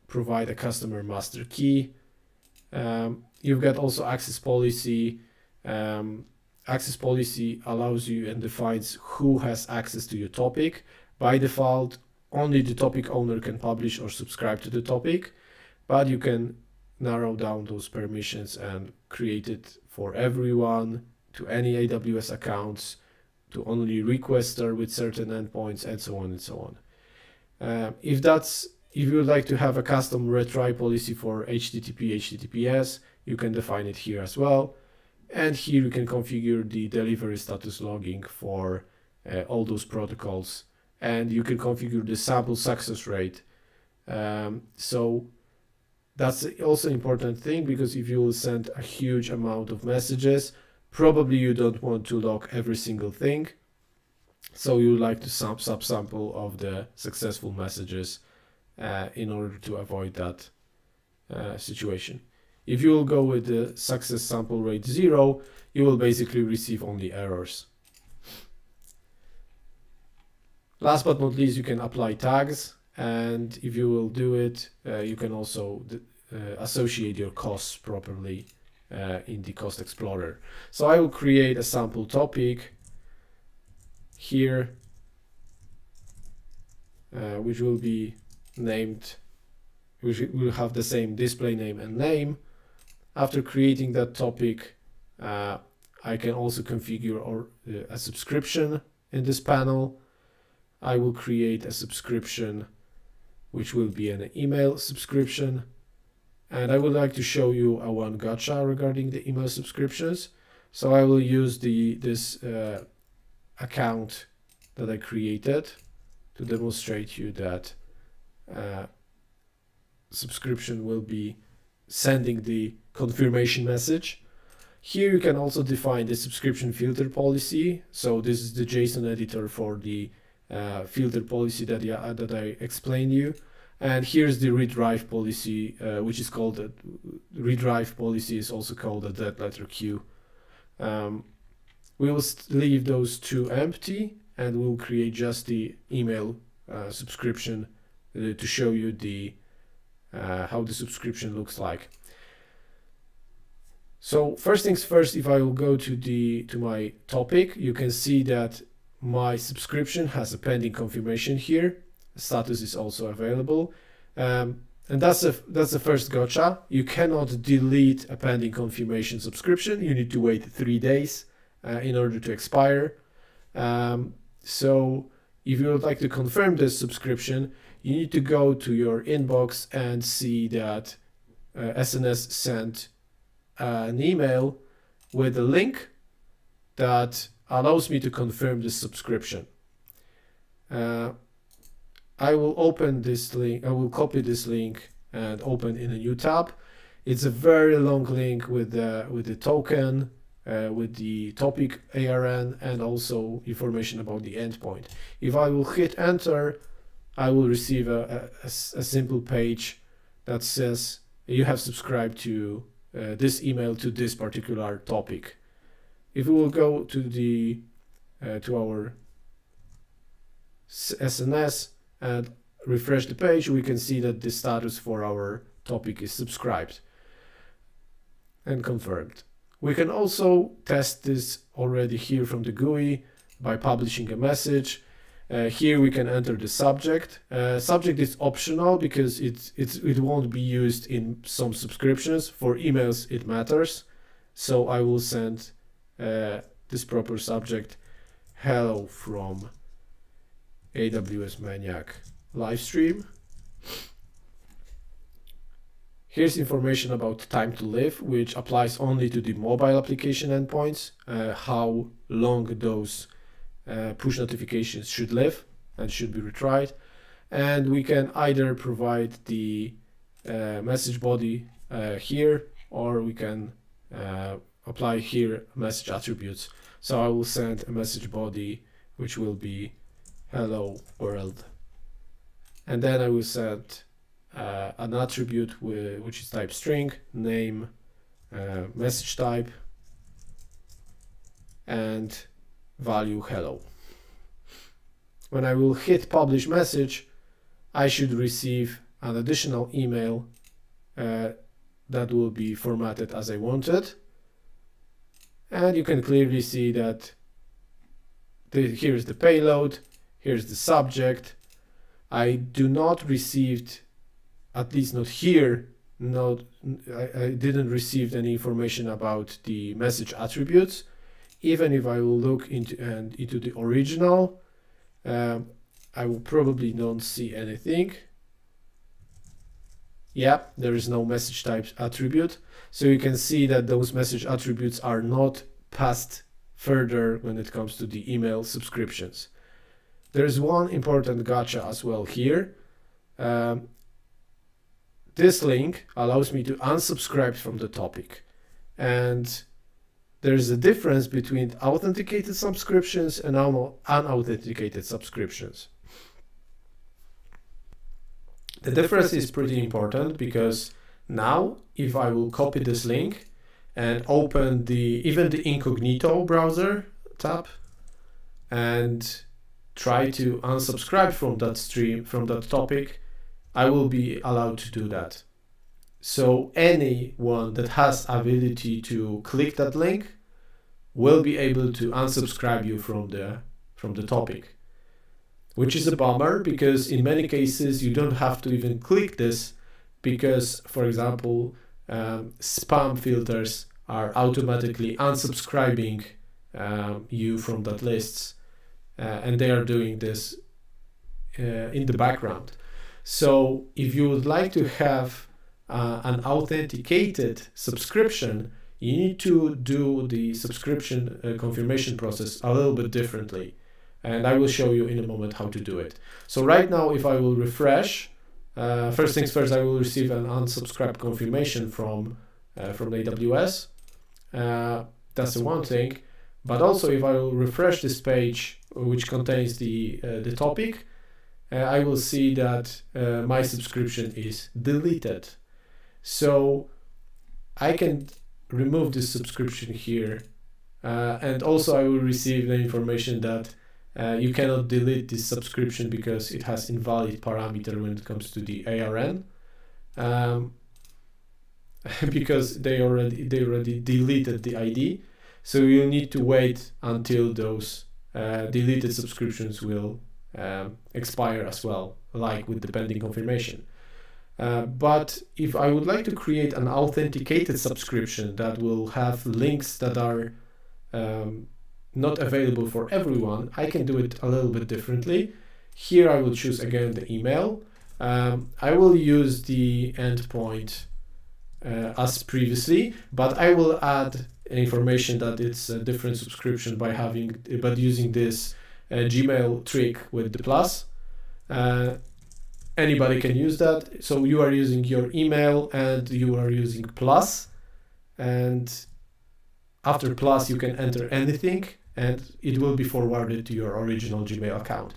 provide a customer master key. You've got also access policy. Access policy allows you and defines who has access to your topic. By default, only the topic owner can publish or subscribe to the topic, but you can narrow down those permissions and create it for everyone, to any AWS accounts, to only requester with certain endpoints, and so on and so on. If you would like to have a custom retry policy for HTTP, HTTPS, you can define it here as well. And here you can configure the delivery status logging for all those protocols. And you can configure the sample success rate. So that's also an important thing, because if you will send a huge amount of messages, probably you don't want to log every single thing. So you would like to subsample of the successful messages in order to avoid that situation. If you will go with the success sample rate 0, you will basically receive only errors. Last but not least, you can apply tags, and if you will do it, you can also associate your costs properly in the Cost Explorer. So I will create a sample topic here, which will be named, which will have the same display name and name. After creating that topic, I can also configure a subscription in this panel. I will create a subscription, which will be an email subscription. And I would like to show you one gotcha regarding the email subscriptions. So I will use this account that I created to demonstrate you that subscription will be sending the confirmation message. Here you can also define the subscription filter policy. So this is the JSON editor for the filter policy that I explained you. And here's the redrive policy, which is called the redrive policy, is also called a dead letter queue. We will leave those two empty, and we'll create just the email subscription to show you how the subscription looks like. So first things first, if I will go to my topic, you can see that my subscription has a pending confirmation here. Status is also available, and that's the first gotcha. You cannot delete a pending confirmation subscription. You need to wait 3 days in order to expire. So if you would like to confirm this subscription, you need to go to your inbox and see that SNS sent an email with a link that allows me to confirm this subscription. I will open this link, I will copy this link and open in a new tab. It's a very long link with the token, with the topic ARN, and also information about the endpoint. If I will hit enter, I will receive a simple page that says you have subscribed to this email to this particular topic. If we will go to our SNS and refresh the page, we can see that the status for our topic is subscribed and confirmed. We can also test this already here from the GUI by publishing a message. Here we can enter the subject. Subject is optional because it won't be used in some subscriptions. For emails it matters. So I will send this proper subject, hello from AWS Maniac livestream. Here's information about time to live, which applies only to the mobile application endpoints, how long those push notifications should live and should be retried. And we can either provide the message body here, or we can apply here message attributes. So I will send a message body which will be hello world, and then I will send an attribute which is type string, name, message type, and value hello. When I will hit publish message, I should receive an additional email that will be formatted as I wanted. And you can clearly see that here's the payload, here's the subject. I do not received, at least not here, I didn't receive any information about the message attributes. Even if I will look into the original, I will probably not see anything. Yeah, there is no message type attribute. So you can see that those message attributes are not passed further when it comes to the email subscriptions. There is one important gotcha as well here. This link allows me to unsubscribe from the topic. And there's a difference between authenticated subscriptions and unauthenticated subscriptions. The difference is pretty important because now if I will copy this link and open even the incognito browser tab and try to unsubscribe from that stream, from that topic, I will be allowed to do that. So anyone that has ability to click that link will be able to unsubscribe you from the topic, which is a bummer because in many cases you don't have to even click this because, for example, spam filters are automatically unsubscribing you from that lists, and they are doing this in the background. So if you would like to have an authenticated subscription, you need to do the subscription confirmation process a little bit differently. And I will show you in a moment how to do it. So right now, if I will refresh, first things first, I will receive an unsubscribe confirmation from AWS. That's the one thing. But also, if I will refresh this page, which contains the topic, I will see that my subscription is deleted. So I can remove this subscription here, and also I will receive the information that you cannot delete this subscription because it has invalid parameter when it comes to the ARN, because they already deleted the ID. So you need to wait until those deleted subscriptions will expire as well, like with the pending confirmation. But if I would like to create an authenticated subscription that will have links that are not available for everyone, I can do it a little bit differently. Here I will choose again the email. I will use the endpoint as previously, but I will add information that it's a different subscription by using this Gmail trick with the plus. anybody can use that. So you are using your email and you are using plus, and after plus you can enter anything and it will be forwarded to your original Gmail account.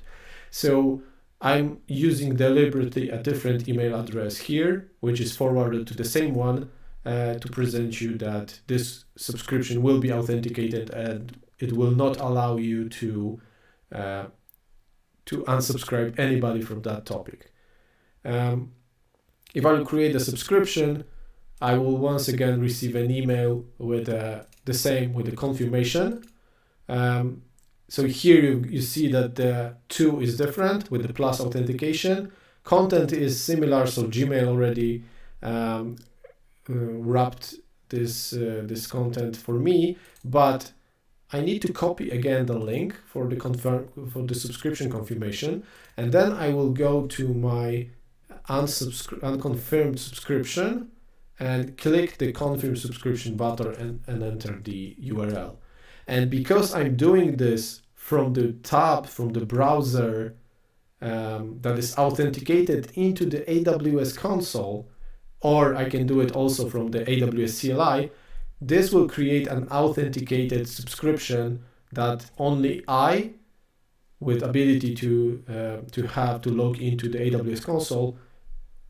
So I'm using deliberately a different email address here, which is forwarded to the same one, to present you that this subscription will be authenticated and it will not allow you to unsubscribe anybody from that topic. If I will create a subscription, I will once again receive an email with the confirmation. So here you see that the 2 is different with the plus authentication. Content is similar, so Gmail already wrapped this content for me, but I need to copy again the link for the subscription confirmation, and then I will go to my unconfirmed subscription and click the confirm subscription button and enter the URL. And because I'm doing this from the tab from the browser that is authenticated into the AWS console, or I can do it also from the AWS CLI, this will create an authenticated subscription that only I, with ability to log into the AWS console,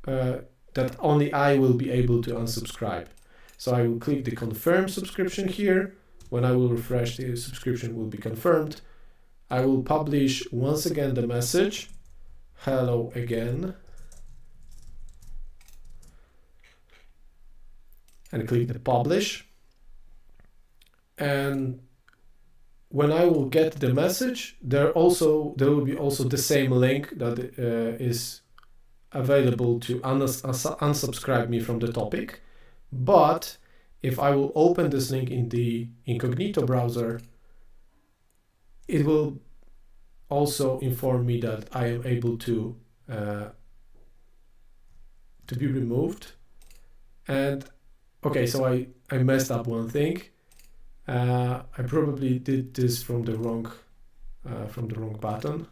that only I will be able to unsubscribe. So I will click the confirm subscription here. When I will refresh, the subscription will be confirmed. I will publish once again the message, hello again, and click the publish. And when I will get the message, there will be also the same link that is available to unsubscribe me from the topic. But if I will open this link in the incognito browser, it will also inform me that I am able to be removed. And okay, so I messed up one thing. I probably did this from the wrong button.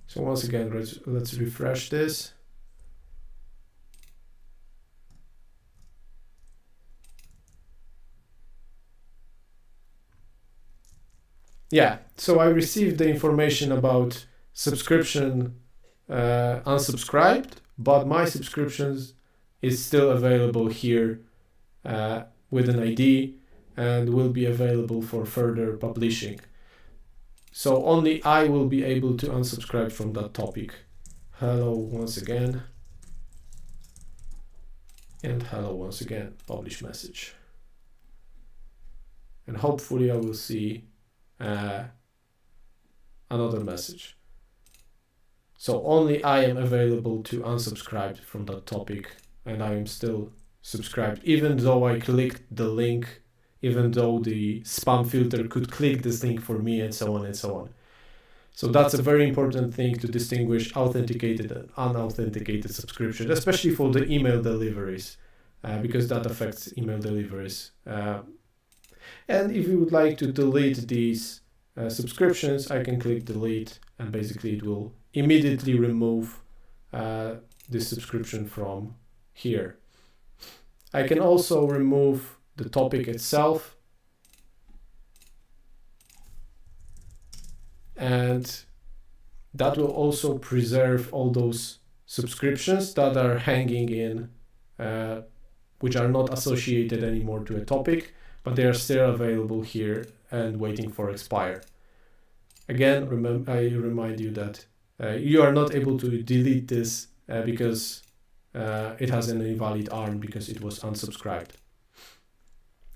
So once again, let's refresh this. Yeah, so I received the information about subscription unsubscribed, but my subscriptions is still available here with an ID and will be available for further publishing. So only I will be able to unsubscribe from that topic. Hello once again. And hello once again, publish message. And hopefully I will see another message. So only I am available to unsubscribe from that topic, and I am still subscribed, even though I clicked the link, even though the spam filter could click this link for me, and so on and so on. So that's a very important thing to distinguish authenticated and unauthenticated subscription, especially for the email deliveries, because that affects email deliveries. And if you would like to delete these subscriptions, I can click delete, and basically it will immediately remove this subscription from here. I can also remove the topic itself, and that will also preserve all those subscriptions that are hanging in, which are not associated anymore to a topic, but they are still available here and waiting for expire. Again, I remind you that you are not able to delete this because it has an invalid ARN because it was unsubscribed.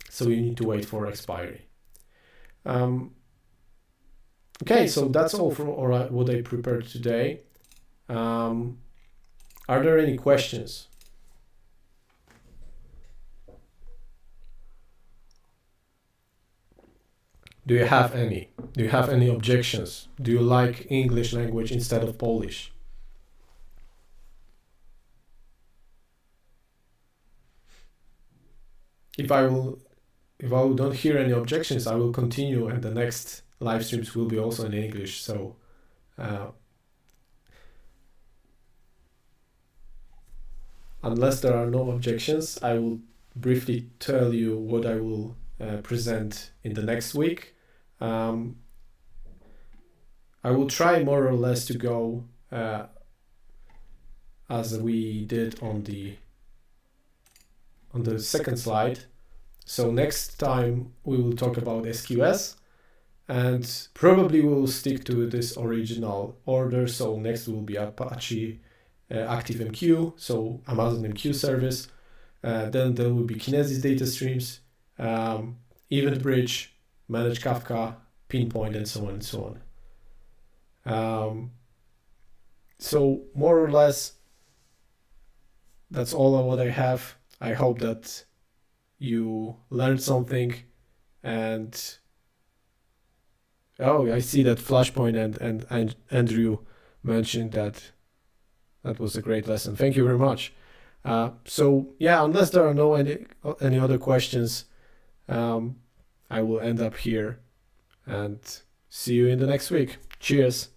So you need to wait for expiry. Okay, so that's all for what I prepared today. Are there any questions? Do you have any? Do you have any objections? Do you like English language instead of Polish? If I don't hear any objections, I will continue, and the next live streams will be also in English. So Unless there are no objections, I will briefly tell you what I will present in the next week. I will try more or less to go as we did on the second slide. So next time we will talk about SQS, and probably we will stick to this original order. So next will be Apache ActiveMQ, so Amazon MQ service. Then there will be Kinesis data streams, Event Bridge, Managed Kafka, Pinpoint, and so on and so on. So more or less, that's all what I have. I hope that you learned something, and I see that Flashpoint and Andrew mentioned that was a great lesson. Thank you very much. So yeah, unless there are no any other questions, I will end up here and see you in the next week. Cheers.